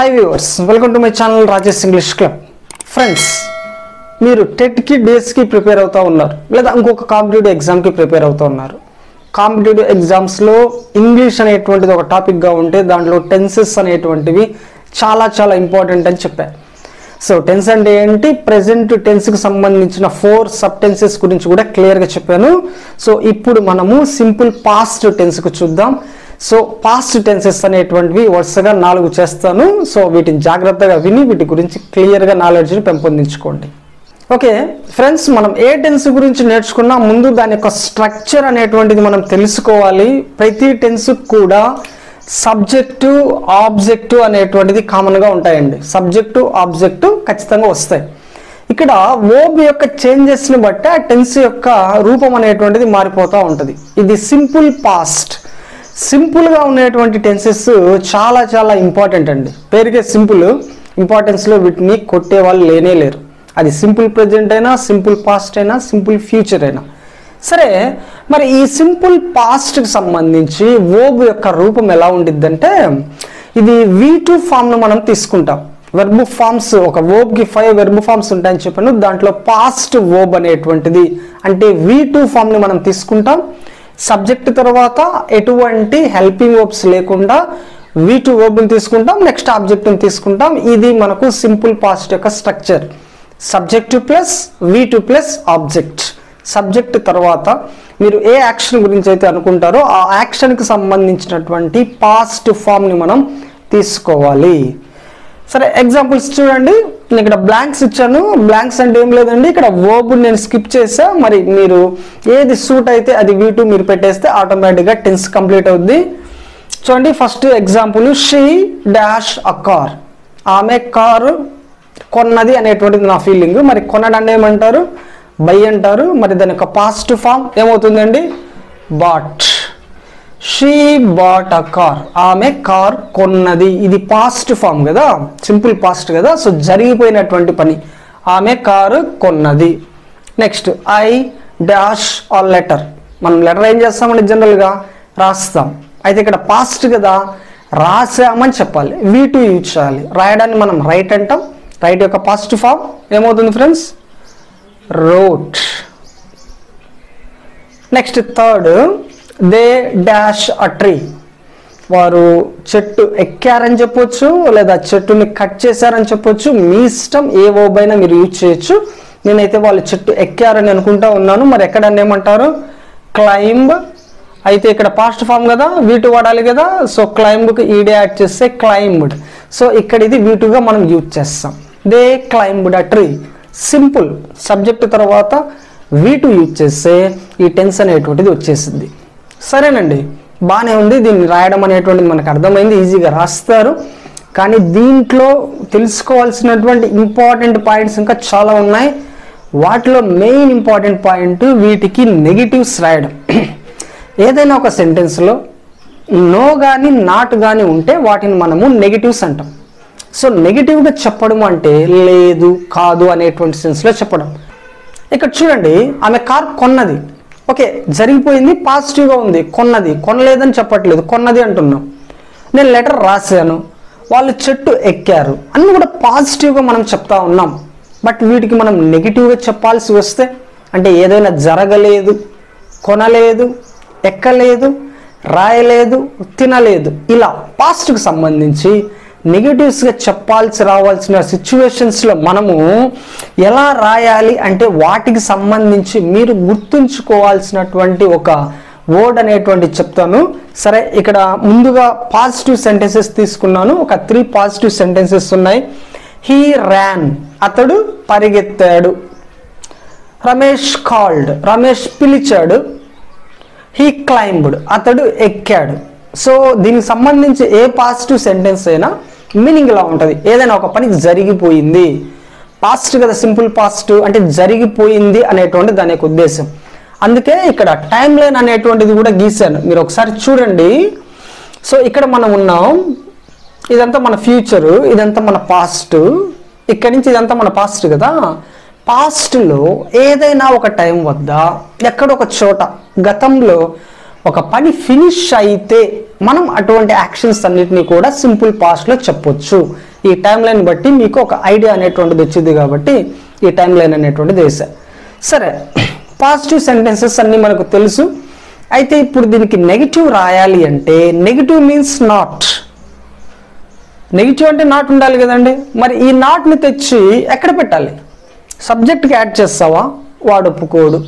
Hi viewers, welcome to my channel Rajesh English Club. Friends, మీరు టెట్కి డేస్కి prepare అవుతూ ఉన్నారు లేదా ఇంకొక కాంపిటేటివ్ ఎగ్జామ్కి ప్రిపేర్ అవుతూ ఉన్నారు. కాంపిటేటివ్ ఎగ్జామ్స్లో ఇంగ్లీష్ అనేటువంటిది ఒక టాపిక్గా ఉంటే దాంట్లో టెన్సెస్ అనేటువంటివి చాలా ఇంపార్టెంట్ అని చెప్పారు. సో టెన్స్ అంటే ఏంటి, ప్రెజెంట్ టెన్స్కి సంబంధించిన 4 సబ్ టెన్సెస్ గురించి కూడా క్లియర్గా చెప్పాను. సో ఇప్పుడు మనము సింపుల్ పాస్ట్ టెన్స్కి చూద్దాం. సో పాస్ట్ టెన్సెస్ అనేటువంటివి వరుసగా 4 చేస్తాను. సో వీటిని జాగ్రత్తగా విని వీటి గురించి క్లియర్గా నాలెడ్జ్ని పెంపొందించుకోండి. ఓకే ఫ్రెండ్స్, మనం ఏ టెన్స్ గురించి నేర్చుకున్నా ముందు దాని యొక్క స్ట్రక్చర్ అనేటువంటిది మనం తెలుసుకోవాలి. ప్రతి టెన్స్ కూడా సబ్జెక్టు ఆబ్జెక్టు అనేటువంటిది కామన్గా ఉంటాయండి. సబ్జెక్టు ఆబ్జెక్టు ఖచ్చితంగా వస్తాయి. ఇక్కడ వర్బ్ యొక్క చేంజెస్ని బట్టి ఆ టెన్స్ యొక్క రూపం అనేటువంటిది మారిపోతూ ఉంటుంది. ఇది సింపుల్ పాస్ట్. సింపుల్గా ఉండేటువంటి టెన్సెస్ చాలా ఇంపార్టెంట్ అండి. పేరుకే సింపుల్, ఇంపార్టెన్స్లో వీటిని కొట్టే వాళ్ళు లేనే లేరు. అది సింపుల్ ప్రెజెంట్ అయినా, సింపుల్ పాస్ట్ అయినా, సింపుల్ ఫ్యూచర్ అయినా సరే. మరి ఈ సింపుల్ పాస్ట్కి సంబంధించి వర్బ్ యొక్క రూపం ఎలా ఉండిద్దంటే, ఇది V2 ఫామ్ను మనం తీసుకుంటాం. వెర్బ్ ఫామ్స్, ఒక వర్బ్కి 5 వెర్బ్ ఫామ్స్ ఉంటాయని చెప్పాను. దాంట్లో పాస్ట్ వర్బ్ అనేటువంటిది అంటే V2 ఫామ్ని మనం తీసుకుంటాం. సబ్జెక్ట్ తర్వాత ఎటువంటి హెల్పింగ్ వర్బ్స్ లేకుండా V2 వర్బ్ని తీసుకుంటాం, నెక్స్ట్ ఆబ్జెక్ట్ని తీసుకుంటాం. ఇది మనకు సింపుల్ పాస్ట్ యొక్క structure. Subject plus V2 plus object. Subject తర్వాత మీరు ఏ యాక్షన్ గురించి అయితే అనుకుంటారో ఆ యాక్షన్కి సంబంధించినటువంటి పాస్ట్ ఫామ్ని మనం తీసుకోవాలి. సరే, ఎగ్జాంపుల్స్ చూడండి. నేను ఇక్కడ బ్లాంక్స్ ఇచ్చాను. బ్లాంక్స్ అంటే ఏం లేదండి, ఇక్కడ వర్బ్ నేను స్కిప్ చేసా. మరి మీరు ఏది సూట్ అయితే అది V2 మీరు పెట్టేస్తే ఆటోమేటిక్గా టెన్స్ కంప్లీట్ అవుద్ది. చూడండి, first example, she dash a car. ఆమె కారు కొన్నది అనేటువంటిది నా ఫీలింగ్. మరి కొనడాన్ని ఏమంటారు? బై అంటారు. మరి దాని యొక్క పాస్ట్ ఫామ్ ఏమవుతుందండి? Bought. She bought a car. ఆమె కార్ కొన్నది. ఇది పాస్ట్ ఫామ్ కదా, సింపుల్ పాస్ట్ కదా. సో జరిగిపోయినటువంటి పని. ఆమె కారు కొన్నది. Next, I dash a letter. మనం లెటర్ ఏం చేస్తామండి, జనరల్గా రాస్తాం. అయితే ఇక్కడ పాస్ట్ కదా, రాసామని చెప్పాలి. V2 యూజ్ చేయాలి. రాయడాన్ని మనం రైట్ అంటాం. రైట్ యొక్క పాస్ట్ ఫామ్ ఏమవుతుంది friends? Wrote. Next, third, they dash a tree. వారు చెట్టు ఎక్కారని చెప్పొచ్చు, లేదా చెట్టుని కట్ చేశారని చెప్పొచ్చు. మీ ఇష్టం, ఏ వర్బ్ అయినా మీరు యూజ్ చేయొచ్చు. నేనైతే వాళ్ళు చెట్టు ఎక్కారని అనుకుంటా ఉన్నాను. మరి ఎక్కడని ఏమంటారు? క్లైంబ్. అయితే ఇక్కడ పాస్ట్ ఫామ్ కదా, V2 వాడాలి కదా. సో క్లైంబ్కి ఈడే యాడ్ చేస్తే క్లైంబ్డ్. సో ఇక్కడ ఇది V2గా మనం యూజ్ చేస్తాం. They climbed a tree. Simple. Subject తర్వాత V2 యూజ్ చేస్తే ఈ టెన్స్ అనేటువంటిది వచ్చేసింది. సరేనండి, బాగానే ఉంది. దీన్ని రాయడం అనేటువంటిది మనకు అర్థమైంది, ఈజీగా రాస్తారు. కానీ దీంట్లో తెలుసుకోవాల్సినటువంటి ఇంపార్టెంట్ పాయింట్స్ ఇంకా చాలా ఉన్నాయి. వాటిలో మెయిన్ ఇంపార్టెంట్ పాయింట్ వీటికి నెగిటివ్స్ రాయడం. ఏదైనా ఒక సెంటెన్స్లో నో కానీ నాట్ కానీ ఉంటే వాటిని మనము నెగిటివ్స్ అంటాం. సో నెగిటివ్గా చెప్పడం అంటే లేదు, కాదు అనేటువంటి సెన్స్లో చెప్పడం. ఇక్కడ చూడండి, ఆమె కార్ కొన్నది. ఓకే, జరిగిపోయింది, పాజిటివ్గా ఉంది. కొన్నది, కొనలేదని చెప్పట్లేదు, కొన్నది అంటున్నాం. నేను లెటర్ రాశాను, వాళ్ళు చెట్టు ఎక్కారు, అన్నీ కూడా పాజిటివ్గా మనం చెప్తా ఉన్నాం. బట్ వీటికి మనం నెగిటివ్గా చెప్పాల్సి వస్తే, అంటే ఏదైనా జరగలేదు, కొనలేదు, ఎక్కలేదు, రాయలేదు, తినలేదు, ఇలా పాస్ట్కి సంబంధించి నెగిటివ్స్గా రావాల్సిన సిచ్యువేషన్స్లో మనము ఎలా రాయాలి అంటే వాటికి సంబంధించి మీరు గుర్తుంచుకోవాల్సినటువంటి ఒక వర్డ్ అనేటువంటి చెప్తాను. సరే, ఇక్కడ ముందుగా పాజిటివ్ సెంటెన్సెస్ తీసుకున్నాను. ఒక 3 పాజిటివ్ సెంటెన్సెస్ ఉన్నాయి. He Ryan. అతడు పరిగెత్తాడు. రమేష్ కాల్డ్. రమేష్ పిలిచాడు. He climbed. అతడు ఎక్కాడు. సో దీనికి సంబంధించి ఏ పాజిటివ్ సెంటెన్స్ అయినా మీనింగ్ ఇలా ఉంటుంది. ఏదైనా ఒక పని జరిగిపోయింది, పాస్ట్ కదా, సింపుల్ పాస్ట్ అంటే జరిగిపోయింది అనేటువంటి దాని యొక్క ఉద్దేశం. అందుకే ఇక్కడ టైం లైన్ అనేటువంటిది కూడా గీశాను, మీరు ఒకసారి చూడండి. సో ఇక్కడ మనం ఉన్నాం, ఇదంతా మన ఫ్యూచరు, ఇదంతా మన పాస్ట్. ఇక్కడి నుంచి ఇదంతా మన పాస్ట్ కదా. పాస్ట్లో ఏదైనా ఒక టైం వద్ద ఎక్కడొక చోట గతంలో ఒక పని ఫినిష్ అయితే మనం అటువంటి యాక్షన్స్ అన్నిటిని కూడా సింపుల్ పాస్ట్లో చెప్పొచ్చు. ఈ టైం లైన్ బట్టి మీకు ఒక ఐడియా అనేటువంటిది వచ్చింది కాబట్టి ఈ టైం లైన్ అనేటువంటిది వేసా. సరే, పాజిటివ్ సెంటెన్సెస్ అన్నీ మనకు తెలుసు. అయితే ఇప్పుడు దీనికి నెగిటివ్ రాయాలి అంటే నెగిటివ్ మీన్స్ నాట్. నెగిటివ్ అంటే నాట్ ఉండాలి కదండి. మరి ఈ నాట్ని తెచ్చి ఎక్కడ పెట్టాలి? సబ్జెక్ట్కి యాడ్ చేస్తావా, వాడు ఒప్పుకోడు.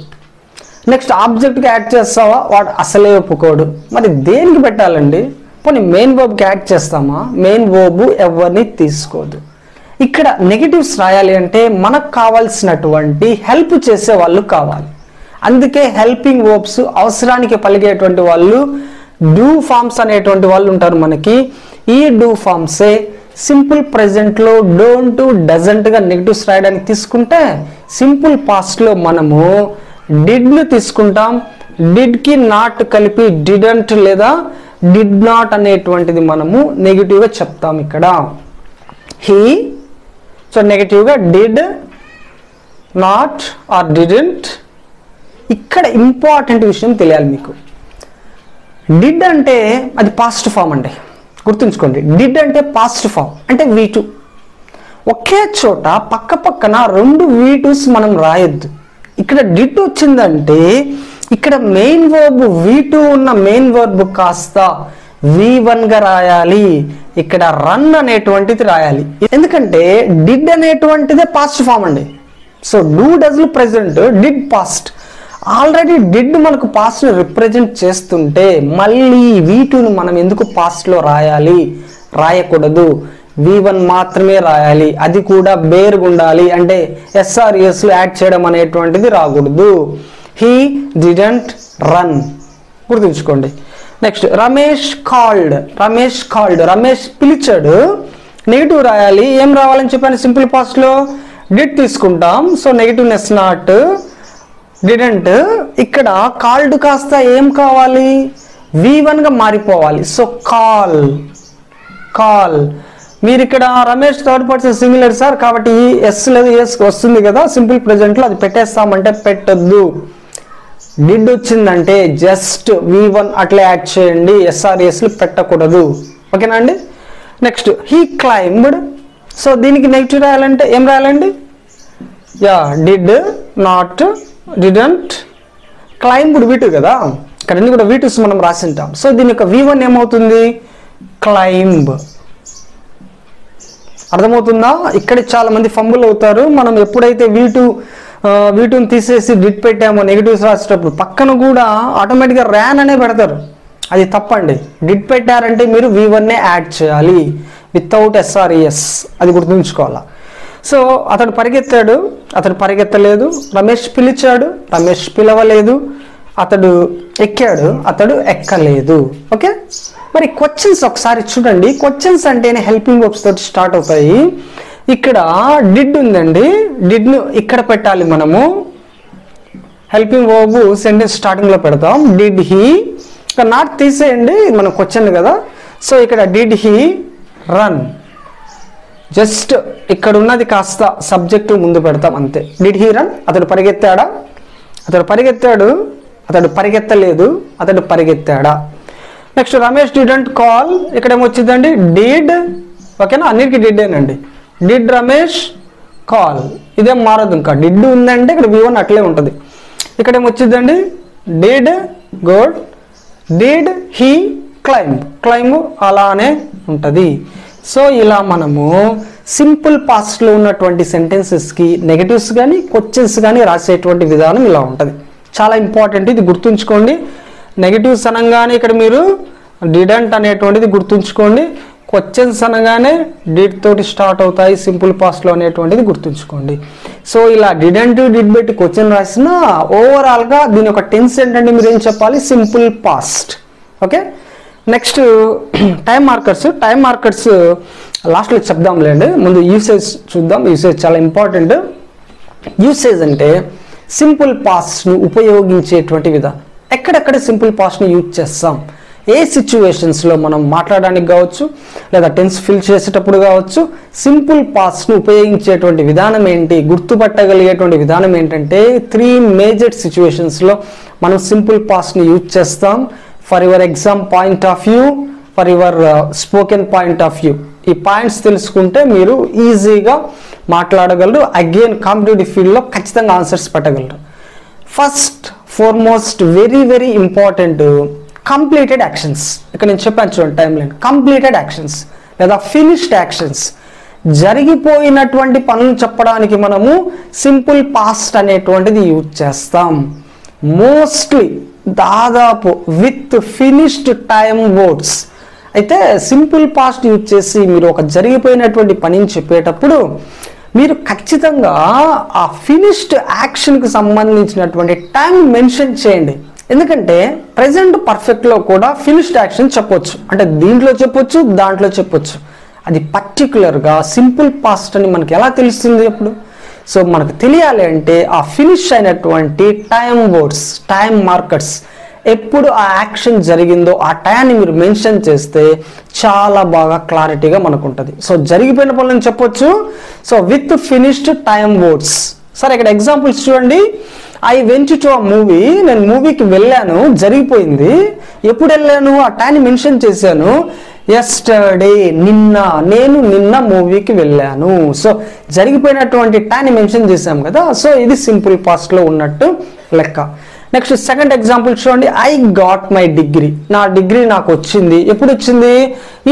నెక్స్ట్ ఆబ్జెక్ట్కి యాడ్ చేస్తావా, వాడు అసలే ఒప్పుకోడు. మరి దేనికి పెట్టాలండి? పోనీ మెయిన్ వర్బ్కి యాడ్ చేస్తామా? మెయిన్ వర్బ్ ఎవరిని తీసుకోదు. ఇక్కడ నెగిటివ్స్ రాయాలి అంటే మనకు కావాల్సినటువంటి హెల్ప్ చేసే వాళ్ళు కావాలి. అందుకే హెల్పింగ్ వర్బ్స్, అవసరానికి పలిగేటువంటి వాళ్ళు, డూ ఫార్మ్స్ అనేటువంటి వాళ్ళు ఉంటారు మనకి. ఈ డూ ఫార్మ్సే సింపుల్ ప్రెజెంట్లో డోంట్, డజంట్గా నెగిటివ్స్ రాయడానికి తీసుకుంటే, సింపుల్ పాస్ట్లో మనము డిడ్ను తీసుకుంటాం. డిడ్కి నాట్ కలిపి డిడెంట్ లేదా డిడ్ నాట్ అనేటువంటిది మనము నెగిటివ్గా చెప్తాం ఇక్కడ. హీ, సో నెగిటివ్గా డిడ్ నాట్ ఆర్ డిడెంట్. ఇక్కడ ఇంపార్టెంట్ విషయం తెలియాలి మీకు. డిడ్ అంటే అది పాస్ట్ ఫామ్ అండి, గుర్తుంచుకోండి. డిడ్ అంటే పాస్ట్ ఫామ్, అంటే V2. ఒకే చోట పక్క పక్కన రెండు V2s మనం రాయొద్దు. ఇక్కడ డిడ్ వచ్చిందంటే ఇక్కడ మెయిన్ వర్బ్ V2 ఉన్న మెయిన్ వర్బ్ కాస్త V1గా రాయాలి. ఇక్కడ రన్ అనేటువంటిది రాయాలి. ఎందుకంటే డిడ్ అనేటువంటిదే పాస్ట్ ఫామ్ అండి. సో డూ డజ్లు present, did past. Already did మనకు పాస్ట్ రిప్రజెంట్ చేస్తుంటే మళ్ళీ V2ను మనం ఎందుకు పాస్ట్లో రాయాలి? రాయకూడదు. V1 మాత్రమే రాయాలి. అది కూడా బేర్గా ఉండాలి, అంటే SRESలు యాడ్ చేయడం అనేటువంటిది రాకూడదు. హీ డిడెంట్ రన్, గుర్తుంచుకోండి. Next Ramesh called. Ramesh called, Ramesh పిలిచాడు. నెగిటివ్ రాయాలి. ఏం రావాలని చెప్పాను? సింపుల్ పాస్ట్లో డిడ్ తీసుకుంటాం. So negativeness not, didn't. ఇక్కడ కాల్డ్ కాస్త ఏం కావాలి? V1గా మారిపోవాలి. So call, call. మీరు ఇక్కడ Ramesh third person singular sir, కాబట్టి ఎస్ లేదు ఎస్ వస్తుంది కదా సింపుల్ ప్రెజెంట్లో, అది పెట్టేస్తామంటే పెట్టద్దు. డిడ్ వచ్చిందంటే జస్ట్ V1 అట్లా యాడ్ చేయండి, SRESలు పెట్టకూడదు. ఓకేనా అండి? Next he climbed. సో దీనికి నెగిటివ్ రాయాలంటే ఏం రాయాలండి? Yeah, did not, didn't. Climbed V2 కదా, ఇక్కడ అన్ని కూడా V2s మనం రాసింటాం. సో దీని యొక్క V1 ఏమవుతుంది? క్లైంబ్. అర్థమవుతుందా? ఇక్కడ చాలా మంది ఫంబుల్ అవుతారు. మనం ఎప్పుడైతే V2ని తీసేసి డిడ్ పెట్టామో నెగిటివ్స్ రాసేటప్పుడు పక్కన కూడా ఆటోమేటిక్గా ర్యాన్ అనే పెడతారు. అది తప్పండి. డిడ్ పెట్టారంటే మీరు V1నే యాడ్ చేయాలి వితౌట్ SRES, అది గుర్తుంచుకోవాలా. సో అతడు పరిగెత్తాడు, అతడు పరిగెత్తలేదు. రమేష్ పిలిచాడు, రమేష్ పిలవలేదు. అతడు ఎక్కాడు, అతడు ఎక్కలేదు. ఓకే, మరి క్వశ్చన్స్ ఒకసారి చూడండి. క్వశ్చన్స్ అంటేనే హెల్పింగ్ వర్బ్స్ తోటి స్టార్ట్ అవుతాయి. ఇక్కడ డిడ్ ఉందండి, డిడ్ను ఇక్కడ పెట్టాలి మనము. హెల్పింగ్ వర్బ్ సెంటెన్స్ స్టార్టింగ్లో పెడతాం. డిడ్ హీ, ఇక్కడ నాట్ తీసేయండి, మనం క్వశ్చన్ కదా. సో ఇక్కడ డిడ్ హీ రన్, జస్ట్ ఇక్కడ ఉన్నది కాస్త సబ్జెక్టు ముందు పెడతాం అంతే. డిడ్ హీ రన్, అతడు పరిగెత్తాడా? అతడు పరిగెత్తాడు, అతడు పరిగెత్తలేదు, అతడు పరిగెత్తాడా? Next Ramesh didn't call. ఇక్కడ ఏమొచ్చిందండి? డిడ్. ఓకేనా, అన్నిటికీ డిడ్డేనండి. డిడ్ రమేష్ కాల్, ఇదేం మారదు. ఇంకా డిడ్ ఉందంటే ఇక్కడ V1 అట్లే ఉంటుంది. ఇక్కడ ఏమొచ్చిందండి? Did, good. Did he climb, climb అలానే ఉంటుంది. సో ఇలా మనము సింపుల్ పాస్ట్లో ఉన్నటువంటి సెంటెన్సెస్కి నెగటివ్స్ కానీ క్వశ్చన్స్ కానీ రాసేటువంటి విధానం ఇలా ఉంటుంది. చాలా ఇంపార్టెంట్, ఇది గుర్తుంచుకోండి. నెగటివ్స్ అనగానే ఇక్కడ మీరు డిడెంట్ అనేటువంటిది గుర్తుంచుకోండి. క్వశ్చన్స్ అనగానే డిడ్ తోటి స్టార్ట్ అవుతాయి సింపుల్ పాస్ట్లో అనేటువంటిది గుర్తుంచుకోండి. సో ఇలా డిడెంట్, డిడ్ పెట్టి క్వశ్చన్ రాసిన ఓవరాల్గా దీని ఒక టెన్స్ ఏంటంటే మీరు ఏం చెప్పాలి? Simple past. Okay, next time markers. Time markers లాస్ట్లో చెప్దాంలేండి, ముందు యూసేజ్ చూద్దాం. యూసేజ్ చాలా ఇంపార్టెంట్. యూసేజ్ అంటే సింపుల్ పాస్ట్ను ఉపయోగించేటువంటి విధానం. ఎక్కడెక్కడ సింపుల్ పాస్ట్ని యూజ్ చేస్తాం, ఏ సిచ్యువేషన్స్లో మనం మాట్లాడడానికి కావచ్చు లేదా టెన్స్ ఫిల్ చేసేటప్పుడు కావచ్చు, సింపుల్ పాస్ట్ను ఉపయోగించేటువంటి విధానం ఏంటి, గుర్తుపట్టగలిగేటువంటి విధానం ఏంటంటే 3 మేజర్ సిచ్యువేషన్స్లో మనం సింపుల్ పాస్ట్ని యూజ్ చేస్తాం. For your exam point of view, for your spoken point of view. ఈ పాయింట్స్ తెలుసుకుంటే మీరు ఈజీగా మాట్లాడగలరు. అగైన్ కాంపిటేటివ్ ఫీల్డ్లో ఖచ్చితంగా ఆన్సర్స్ పెట్టగలరు. First foremost very very important completed actions. ఇక్కడ నేను చెప్పాను చూడండి టైం లైన్. కంప్లీటెడ్ యాక్షన్స్ లేదా ఫినిష్డ్ యాక్షన్స్, జరిగిపోయినటువంటి పనులు చెప్పడానికి మనము సింపుల్ పాస్ట్ అనేటువంటిది యూజ్ చేస్తాం. మోస్ట్లీ దాదాపు విత్ ఫినిష్డ్ టైం వర్డ్స్. అయితే సింపుల్ పాస్ట్ యూజ్ చేసి మీరు ఒక జరిగిపోయినటువంటి పనిని చెప్పేటప్పుడు మీరు ఖచ్చితంగా ఆ ఫినిష్డ్ యాక్షన్కి సంబంధించినటువంటి టైం మెన్షన్ చేయండి. ఎందుకంటే ప్రజెంట్ పర్ఫెక్ట్లో కూడా ఫినిష్డ్ యాక్షన్ చెప్పొచ్చు, అంటే దీంట్లో చెప్పొచ్చు, దాంట్లో చెప్పొచ్చు. అది పర్టికులర్గా సింపుల్ పాస్ట్ అని మనకి ఎలా తెలుస్తుంది అప్పుడు? సో మనకు తెలియాలి అంటే ఆ ఫినిష్ అయినటువంటి టైం వర్డ్స్, టైం మార్కర్స్, ఎప్పుడు ఆ యాక్షన్ జరిగిందో ఆ టైంని మీరు మెన్షన్ చేస్తే చాలా బాగా క్లారిటీగా మనకు ఉంటుంది. సో జరిగిపోయిన పనులను చెప్పొచ్చు. So with finished time words. సరే ఇక్కడ ఎగ్జాంపుల్స్ చూడండి. I went to a movie. నేను మూవీకి వెళ్ళాను, జరిగిపోయింది. ఎప్పుడు వెళ్ళాను ఆ టైంని మెన్షన్ చేశాను. ఎస్టర్డే, నిన్న, నేను నిన్న మూవీకి వెళ్ళాను. సో జరిగిపోయినటువంటి టైంని మెన్షన్ చేశాం కదా. సో ఇది సింపుల్ పాస్ట్లో ఉన్నట్టు లెక్క. నెక్స్ట్ సెకండ్ ఎగ్జాంపుల్ చూడండి. I got my degree. నా డిగ్రీ నాకు వచ్చింది. ఎప్పుడు వచ్చింది?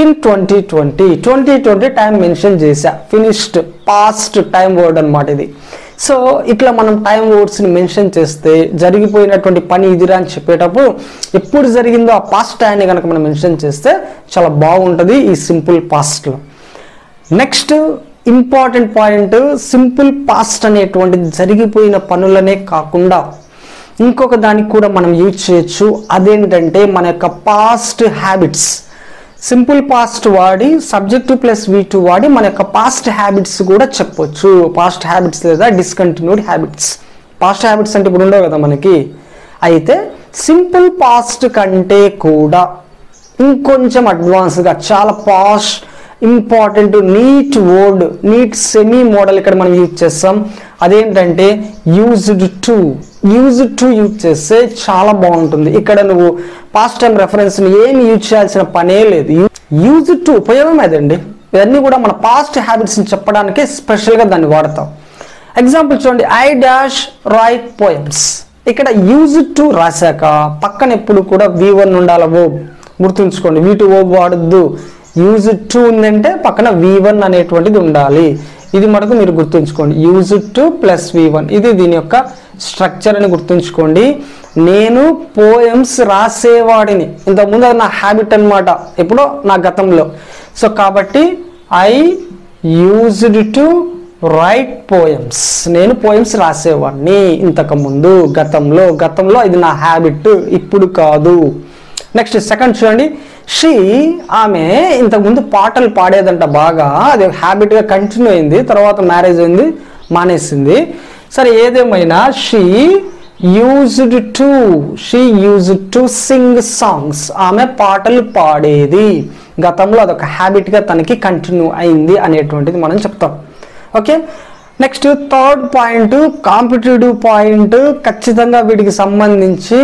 ఇన్ 2020 టైం మెన్షన్ చేశా. ఫినిష్డ్ పాస్ట్ టైం వర్డ్ అనమాట ఇది. సో ఇట్లా మనం టైం వర్డ్స్ని మెన్షన్ చేస్తే జరిగిపోయినటువంటి పని ఇదిరా అని చెప్పేటప్పుడు ఎప్పుడు జరిగిందో ఆ పాస్ట్ టైంని కనుక మనం మెన్షన్ చేస్తే చాలా బాగుంటుంది ఈ సింపుల్ పాస్ట్లో. Next important point, simple past అనేటువంటిది జరిగిపోయిన పనులనే కాకుండా ఇంకొక దానికి కూడా మనం యూజ్ చేయొచ్చు. అదేంటంటే మన యొక్క పాస్ట్ హ్యాబిట్స్. సింపుల్ పాస్ట్ వాడి సబ్జెక్టు ప్లస్ V2 వాడి మన యొక్క పాస్ట్ హ్యాబిట్స్ కూడా చెప్పొచ్చు. పాస్ట్ హ్యాబిట్స్ లేదా డిస్కంటిన్యూడ్ హ్యాబిట్స్. పాస్ట్ హ్యాబిట్స్ అంటే ఇప్పుడు ఉండవు కదా మనకి. అయితే సింపుల్ పాస్ట్ కంటే కూడా ఇంకొంచెం అడ్వాన్స్గా చాలా past important need word, need semi modal ఇక్కడ మనం యూజ్ చేస్తాం. అదేంటంటే used to. Used to use చేస్తే చాలా బాగుంటుంది. ఇక్కడ నువ్వు పాస్ట్ టైం రెఫరెన్స్ని ఏమి యూజ్ చేయాల్సిన పనే లేదు. యూజ్డ్ టు ఉపయోగం అదండి. ఇవన్నీ కూడా మన పాస్ట్ హ్యాబిట్స్ని చెప్పడానికి స్పెషల్గా దాన్ని వాడతాం. ఎగ్జాంపుల్ చూడండి. I dash right poems. ఇక్కడ యూజ్డ్ టు రాశాక పక్కన ఎప్పుడు కూడా V1 ఉండాలి. వర్బ్ గుర్తుంచుకోండి. V2 verb వాడద్దు. యూజ్డ్ టు ఉందంటే పక్కన V1 అనేటువంటిది ఉండాలి. ఇది మనకు మీరు గుర్తుంచుకోండి. యూజ్డ్ టు ప్లస్ V1 ఇది దీని యొక్క స్ట్రక్చర్ అని గుర్తుంచుకోండి. నేను పోయమ్స్ రాసేవాడిని. ఇంతకుముందు అది నా హ్యాబిట్ అనమాట, ఎప్పుడో నా గతంలో. సో కాబట్టి I used to right poems. నేను పోయమ్స్ రాసేవాడిని ఇంతకుముందు, గతంలో ఇది నా హ్యాబిట్, ఇప్పుడు కాదు. నెక్స్ట్ సెకండ్ చూడండి. షీ, ఆమె ఇంతకుముందు పాటలు పాడేదంట బాగా. అది హ్యాబిట్గా కంటిన్యూ అయింది. తర్వాత మ్యారేజ్ అయింది, మానేసింది. సరే ఏదేమైనా she used to sing songs. ఆమె పాటలు పాడేది. గతంలో అదొక హ్యాబిట్గా తనకి కంటిన్యూ అయింది అనేటువంటిది మనం చెప్తాం. Okay. Next third point competitive point. ఖచ్చితంగా వీటికి సంబంధించి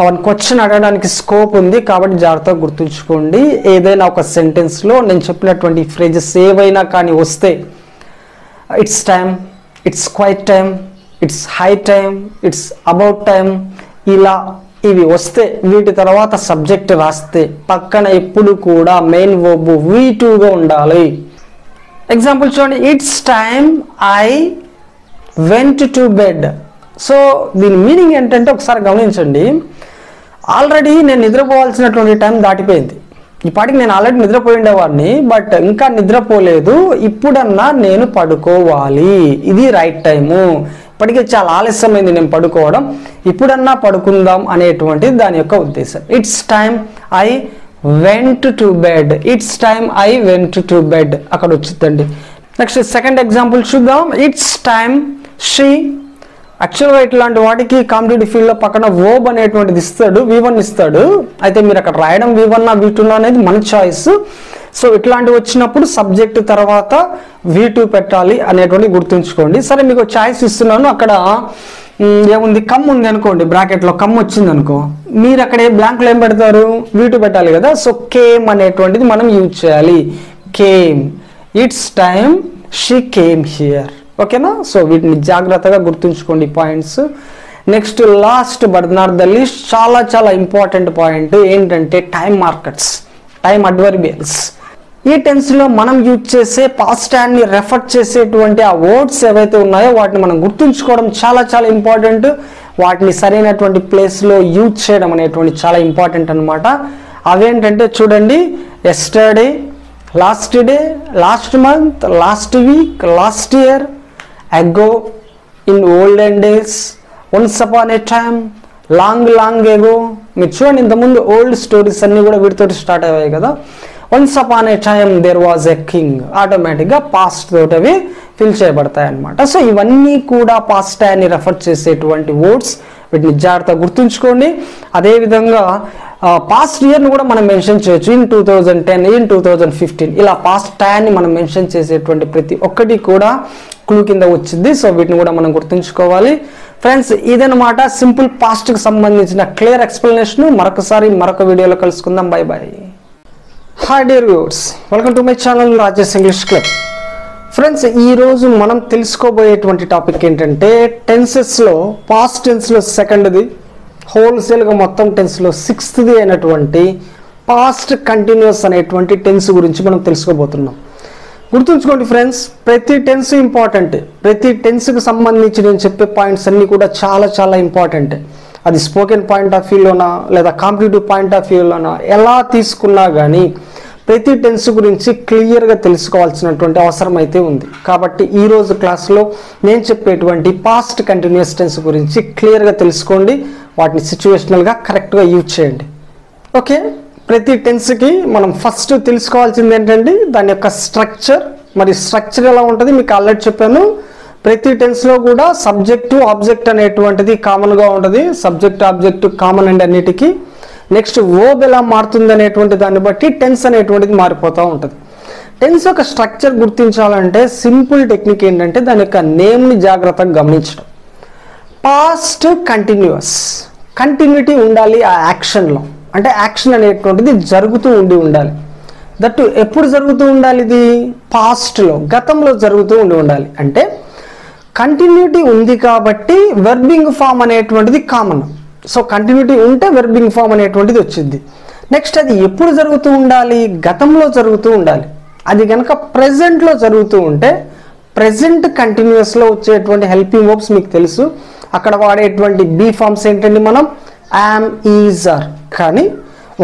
అవన్నీ క్వశ్చన్ అడగడానికి స్కోప్ ఉంది కాబట్టి జాగ్రత్తగా గుర్తుంచుకోండి. ఏదైనా ఒక సెంటెన్స్లో నేను చెప్పినటువంటి ఫ్రేజెస్ ఏవైనా కానీ వస్తే it's time, it's quite time, it's high time, it's about time, ఇలా ఇవి వస్తే వీటి తర్వాత సబ్జెక్ట్ రాస్తే పక్కన ఎప్పుడు కూడా మెయిన్ వర్బ్ V2గా ఉండాలి. ఎగ్జాంపుల్ చూడండి. It's time I went to bed. So దీని మీనింగ్ ఏంటంటే ఒకసారి గమనించండి. ఆల్రెడీ నేను నిద్రపోవాల్సినటువంటి టైం దాటిపోయింది. ఈ పాటికి నేను ఆల్రెడీ నిద్రపోయి ఉండేవాడిని, బట్ ఇంకా నిద్రపోలేదు. ఇప్పుడన్నా నేను పడుకోవాలి. ఇది రైట్ టైము. ఇప్పటికే చాలా ఆలస్యమైంది నేను పడుకోవడం, ఇప్పుడన్నా పడుకుందాం అనేటువంటిది దాని యొక్క ఉద్దేశం. It's time I went to bed. It's time I went to bed అక్కడ వచ్చిందండి. నెక్స్ట్ సెకండ్ ఎగ్జాంపుల్ చూద్దాం. It's time she. యాక్చువల్గా ఇట్లాంటి వాటికి కాంపిటేటివ్ ఫీల్డ్లో పక్కన వర్బ్ అనేటువంటిది ఇస్తాడు, V1 ఇస్తాడు. అయితే మీరు అక్కడ రాయడం V1 V2 అనేది మన చాయిస్. సో ఇట్లాంటివి వచ్చినప్పుడు సబ్జెక్ట్ తర్వాత V2 పెట్టాలి అనేటువంటి గుర్తుంచుకోండి. సరే మీకు చాయిస్ ఇస్తున్నాను. అక్కడ ఏముంది, కమ్ ఉంది అనుకోండి, బ్రాకెట్లో కమ్ వచ్చింది అనుకో, మీరు అక్కడ బ్లాంక్లో ఏం పెడతారు? V2 పెట్టాలి కదా. సో కేమ్ అనేటువంటిది మనం యూజ్ చేయాలి. Came, it's time she came here. ఓకేనా? సో వీటిని జాగ్రత్తగా గుర్తుంచుకోండి points. Next last but not the least చాలా చాలా ఇంపార్టెంట్ పాయింట్ ఏంటంటే టైం మార్కర్స్, టైం అడ్వర్బియల్స్. ఈ టెన్స్లో మనం యూజ్ చేసే పాస్ట్ టైంని రెఫర్ చేసేటువంటి ఆ వర్డ్స్ ఏవైతే ఉన్నాయో వాటిని మనం గుర్తుంచుకోవడం చాలా చాలా ఇంపార్టెంట్. వాటిని సరైనటువంటి ప్లేస్లో యూజ్ చేయడం అనేటువంటి చాలా ఇంపార్టెంట్ అనమాట. అవేంటంటే చూడండి, yesterday, last day, last month, last week, last year, ago, in olden days, once upon a time, long long ago. మీరు చూడండి ఇంతకుముందు ఓల్డ్ స్టోరీస్ అన్నీ కూడా వీటితోటి స్టార్ట్ అయ్యాయి కదా. Once upon a time there was a king, ఆటోమేటిక్గా past తోటి అవి ఫిల్ చేయబడతాయి అనమాట. సో ఇవన్నీ కూడా పాస్ట్ టైంని రెఫర్ చేసేటువంటి వర్డ్స్, వీటిని జాగ్రత్తగా గుర్తుంచుకోండి. అదేవిధంగా పాస్ట్ ఇయర్ని కూడా మనం మెన్షన్ చేయొచ్చు, ఇన్ 2010, ఇన్ 2015, ఇలా పాస్ట్ టైంని మనం మెన్షన్ చేసేటువంటి ప్రతి ఒక్కటి కూడా క్లూ కింద వచ్చింది. సో వీటిని కూడా మనం గుర్తుంచుకోవాలి. ఫ్రెండ్స్, ఇదనమాట సింపుల్ పాస్ట్కి సంబంధించిన క్లియర్ ఎక్స్ప్లెనేషన్. మరొకసారి మరొక వీడియోలో కలుసుకుందాం. By by. Hi dear viewers, welcome to my channel Rajesh English club. Friends, ఈరోజు మనం తెలుసుకోబోయేటువంటి టాపిక్ ఏంటంటే టెన్సెస్లో పాస్ట్ టెన్స్లో సెకండ్ది, హోల్సేల్గా మొత్తం టెన్స్లో సిక్స్త్ది అయినటువంటి పాస్ట్ కంటిన్యూస్ అనేటువంటి టెన్స్ గురించి మనం తెలుసుకోబోతున్నాం. గుర్తుంచుకోండి ఫ్రెండ్స్, ప్రతి టెన్స్ ఇంపార్టెంట్. ప్రతి టెన్స్కి సంబంధించి నేను చెప్పే పాయింట్స్ అన్నీ కూడా చాలా చాలా ఇంపార్టెంట్. అది స్పోకెన్ పాయింట్ ఆఫ్ వ్యూలోనా లేదా కాంపిటేటివ్ పాయింట్ ఆఫ్ వ్యూలోనా ఎలా తీసుకున్నా కానీ ప్రతి టెన్స్ గురించి క్లియర్గా తెలుసుకోవాల్సినటువంటి అవసరం అయితే ఉంది. కాబట్టి ఈరోజు క్లాస్లో నేను చెప్పేటువంటి పాస్ట్ కంటిన్యూస్ టెన్స్ గురించి క్లియర్గా తెలుసుకోండి. వాటిని సిచ్యువేషనల్గా కరెక్ట్గా యూజ్ చేయండి. ఓకే, ప్రతి టెన్స్కి మనం ఫస్ట్ తెలుసుకోవాల్సింది ఏంటంటే దాని యొక్క స్ట్రక్చర్. మరి స్ట్రక్చర్ ఎలా ఉంటుంది మీకు ఆల్రెడీ చెప్పాను. ప్రతి టెన్స్లో కూడా సబ్జెక్టు ఆబ్జెక్ట్ అనేటువంటిది కామన్గా ఉంటుంది. సబ్జెక్ట్ ఆబ్జెక్ట్ కామన్ అండి అన్నిటికీ. నెక్స్ట్ వర్బ్ ఎలా మారుతుంది అనేటువంటి దాన్ని బట్టి టెన్స్ అనేటువంటిది మారిపోతూ ఉంటుంది. టెన్స్ యొక్క స్ట్రక్చర్ గుర్తించాలంటే సింపుల్ టెక్నిక్ ఏంటంటే దాని యొక్క నేమ్ని జాగ్రత్తగా గమనించడం. పాస్ట్ కంటిన్యూస్, కంటిన్యూటీ ఉండాలి ఆ యాక్షన్లో. అంటే యాక్షన్ అనేటువంటిది జరుగుతూ ఉండాలి. దట్టు ఎప్పుడు జరుగుతూ ఉండాలి? ఇది పాస్ట్లో, గతంలో జరుగుతూ ఉండాలి. అంటే కంటిన్యూటీ ఉంది కాబట్టి వెర్బింగ్ ఫామ్ అనేటువంటిది కామన్. సో కంటిన్యూటీ ఉంటే వెర్బింగ్ ఫామ్ అనేటువంటిది వచ్చింది. నెక్స్ట్ అది ఎప్పుడు జరుగుతూ ఉండాలి? గతంలో జరుగుతూ ఉండాలి. అది కనుక ప్రెజెంట్లో జరుగుతూ ఉంటే ప్రెజెంట్ కంటిన్యూస్లో వచ్చేటువంటి హెల్పింగ్ వర్బ్స్ మీకు తెలుసు. అక్కడ వాడేటువంటి బీ ఫార్మ్స్ ఏంటండి? మనం యామ్, ఈజ్, ఆర్. కానీ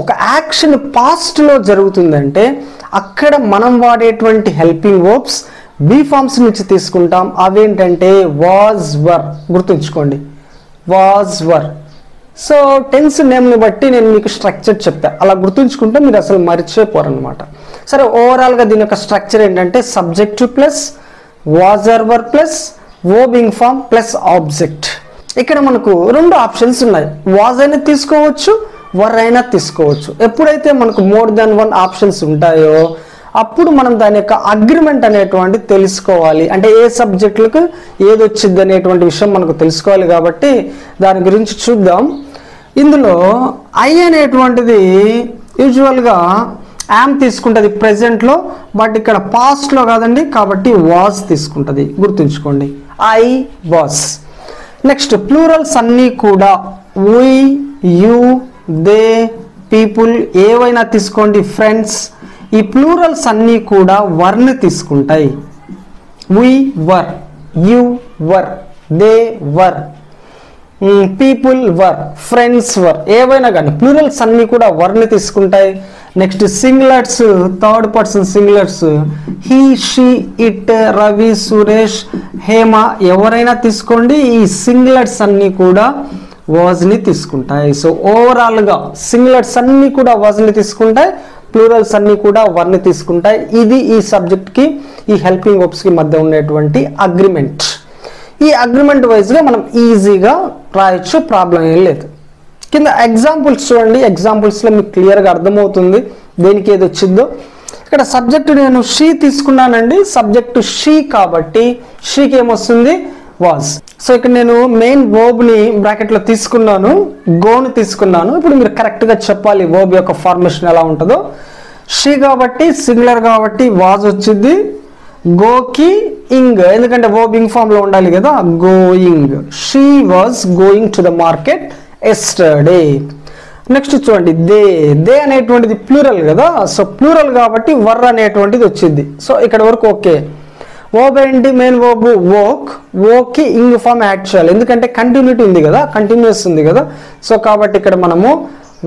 ఒక యాక్షన్ పాస్ట్లో జరుగుతుందంటే అక్కడ మనం వాడేటువంటి హెల్పింగ్ వర్బ్స్ బీ ఫార్మ్స్ నుంచి తీసుకుంటాం. అవేంటంటే వాజ్, వర్. గుర్తుంచుకోండి, వాజ్, వర్. సో టెన్స్ నేమ్ని బట్టి నేను మీకు స్ట్రక్చర్ చెప్తాను. అలా గుర్తుంచుకుంటే మీరు అసలు మర్చిపోరనమాట. సరే, ఓవరాల్గా దీని యొక్క స్ట్రక్చర్ ఏంటంటే subject plus was or were plus verbing form plus object. ఇక్కడ మనకు రెండు ఆప్షన్స్ ఉన్నాయి. వాజ్ అయినా తీసుకోవచ్చు, వర్ అయినా తీసుకోవచ్చు. ఎప్పుడైతే మనకు మోర్ దాన్ వన్ ఆప్షన్స్ ఉంటాయో అప్పుడు మనం దాని యొక్క అగ్రిమెంట్ అనేటువంటి తెలుసుకోవాలి. అంటే ఏ సబ్జెక్టులకు ఏది వచ్చింది అనేటువంటి విషయం మనకు తెలుసుకోవాలి. కాబట్టి దాని గురించి చూద్దాం. ఇందులో ఐ అనేటువంటిది యూజువల్గా యామ్ తీసుకుంటుంది ప్రెజెంట్లో, బట్ ఇక్కడ పాస్ట్లో కాదండి. కాబట్టి వాజ్ తీసుకుంటుంది. గుర్తుంచుకోండి, ఐ, వాజ్. నెక్స్ట్ ప్లూరల్స్ అన్నీ కూడా వి, యూ, దే, పీపుల్ ఏవైనా తీసుకోండి ఫ్రెండ్స్. ఈ ప్లూరల్స్ అన్నీ కూడా వర్ని తీసుకుంటాయి. We were, you were, they were, people were, friends were. ఏవైనా కానీ ప్లూరల్స్ అన్నీ కూడా వర్ని తీసుకుంటాయి. Next singulars, third person singulars he, she, it, Ravi, Suresh, Hema ఎవరైనా తీసుకోండి. ఈ సింగులర్స్ అన్నీ కూడా వాజ్ని తీసుకుంటాయి. సో ఓవరాల్గా సింగులర్స్ అన్నీ కూడా వాజ్ని తీసుకుంటాయి, ప్లూరల్స్ అన్నీ కూడా వర్ని తీసుకుంటాయి. ఇది ఈ సబ్జెక్ట్కి ఈ హెల్పింగ్ వర్బ్స్కి మధ్య ఉండేటువంటి అగ్రిమెంట్. ఈ అగ్రిమెంట్ వైజ్గా మనం ఈజీగా రాయొచ్చు, ప్రాబ్లం ఏం లేదు. కింద ఎగ్జాంపుల్స్ చూడండి. ఎగ్జాంపుల్స్లో మీకు క్లియర్గా అర్థమవుతుంది దేనికి ఏది వచ్చిందో. ఇక్కడ సబ్జెక్టు నేను షీ తీసుకున్నానండి. సబ్జెక్టు షీ కాబట్టి షీకి ఏమొస్తుంది? వాజ్. సో ఇక్కడ నేను మెయిన్ వర్బ్ని బ్రాకెట్లో తీసుకున్నాను, గోను తీసుకున్నాను. ఇప్పుడు మీరు కరెక్ట్గా చెప్పాలి వర్బ్ యొక్క ఫార్మేషన్ ఎలా ఉంటుందో. షీ కాబట్టి సింగులర్ కాబట్టి వాజ్ వచ్చింది. గోకి ఇంగ్, ఎందుకంటే వర్బ్ ఇంగ్ ఫామ్ లో ఉండాలి కదా, going. She was going to the market yesterday. Next చూడండి, దే అనేటువంటిది ప్లూరల్ కదా, సో ప్లూరల్ కాబట్టి వర్ అనేటువంటిది వచ్చింది. సో ఇక్కడ వరకు ఓకే. వర్బ్ ఏంటి, మెయిన్ వర్బ్ వోకి ఇంగ్ ఫామ్ యాడ్ చేయాలి, ఎందుకంటే కంటిన్యూటీ ఉంది కదా, కంటిన్యూస్ ఉంది కదా. సో కాబట్టి ఇక్కడ మనము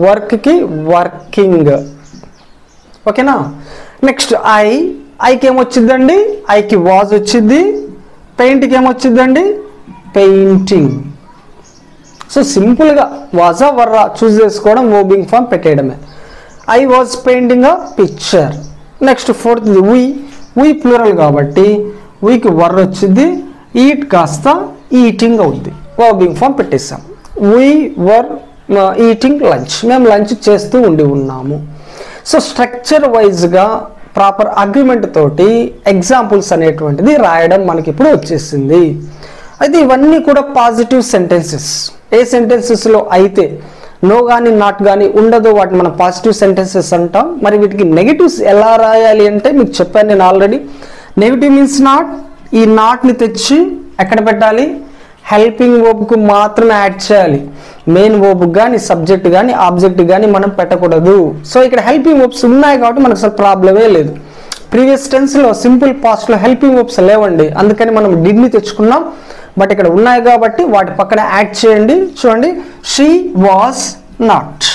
వర్క్కి వర్కింగ్. ఓకేనా. నెక్స్ట్ ఐకి ఏమొచ్చిందండి, ఐకి వాజ్ వచ్చింది. పెయింట్కి ఏమొచ్చిందండి, పెయింటింగ్. సో సింపుల్గా వాజా వర్రా చూస్ చేసుకోవడం, వర్బింగ్ ఫామ్ పెట్టేయడమే. I was painting a picture. Next fourth we plural కాబట్టి వీకి వర్ వచ్చింది. ఈట్ కాస్త ఈటింగ్ అవుద్ది, వర్బింగ్ ఫామ్ పెట్టేసాం. వీ వర్ ఈటింగ్ లంచ్, మేము లంచ్ చేస్తూ ఉన్నాము. సో స్ట్రక్చర్ వైజ్గా ప్రాపర్ అగ్రిమెంట్ తోటి ఎగ్జాంపుల్స్ అనేటువంటిది రాయడం మనకి ఇప్పుడు వచ్చేసింది. అయితే ఇవన్నీ కూడా పాజిటివ్ సెంటెన్సెస్. ఏ సెంటెన్సెస్లో అయితే నో కానీ నాట్ కానీ ఉండదు వాటిని మనం పాజిటివ్ సెంటెన్సెస్ అంటాం. మరి వీటికి నెగిటివ్స్ ఎలా రాయాలి అంటే మీకు చెప్పాను నేను ఆల్రెడీ. Negative means not. ఈ నాట్ని తెచ్చి ఎక్కడ పెట్టాలి, హెల్పింగ్ వర్బ్కు మాత్రమే యాడ్ చేయాలి. మెయిన్ వర్బ్ కానీ సబ్జెక్ట్ కానీ ఆబ్జెక్ట్ కానీ మనం పెట్టకూడదు. సో ఇక్కడ హెల్పింగ్ వర్బ్స్ ఉన్నాయి కాబట్టి మనకు అసలు ప్రాబ్లమే లేదు. ప్రీవియస్ టెన్స్లో సింపుల్ పాస్ట్లో హెల్పింగ్ వర్బ్స్ లేవండి, అందుకని మనం డిడ్ని తెచ్చుకున్నాం. బట్ ఇక్కడ ఉన్నాయి కాబట్టి వాటి పక్కన యాడ్ చేయండి. చూడండి, షీ వాజ్ నాట్,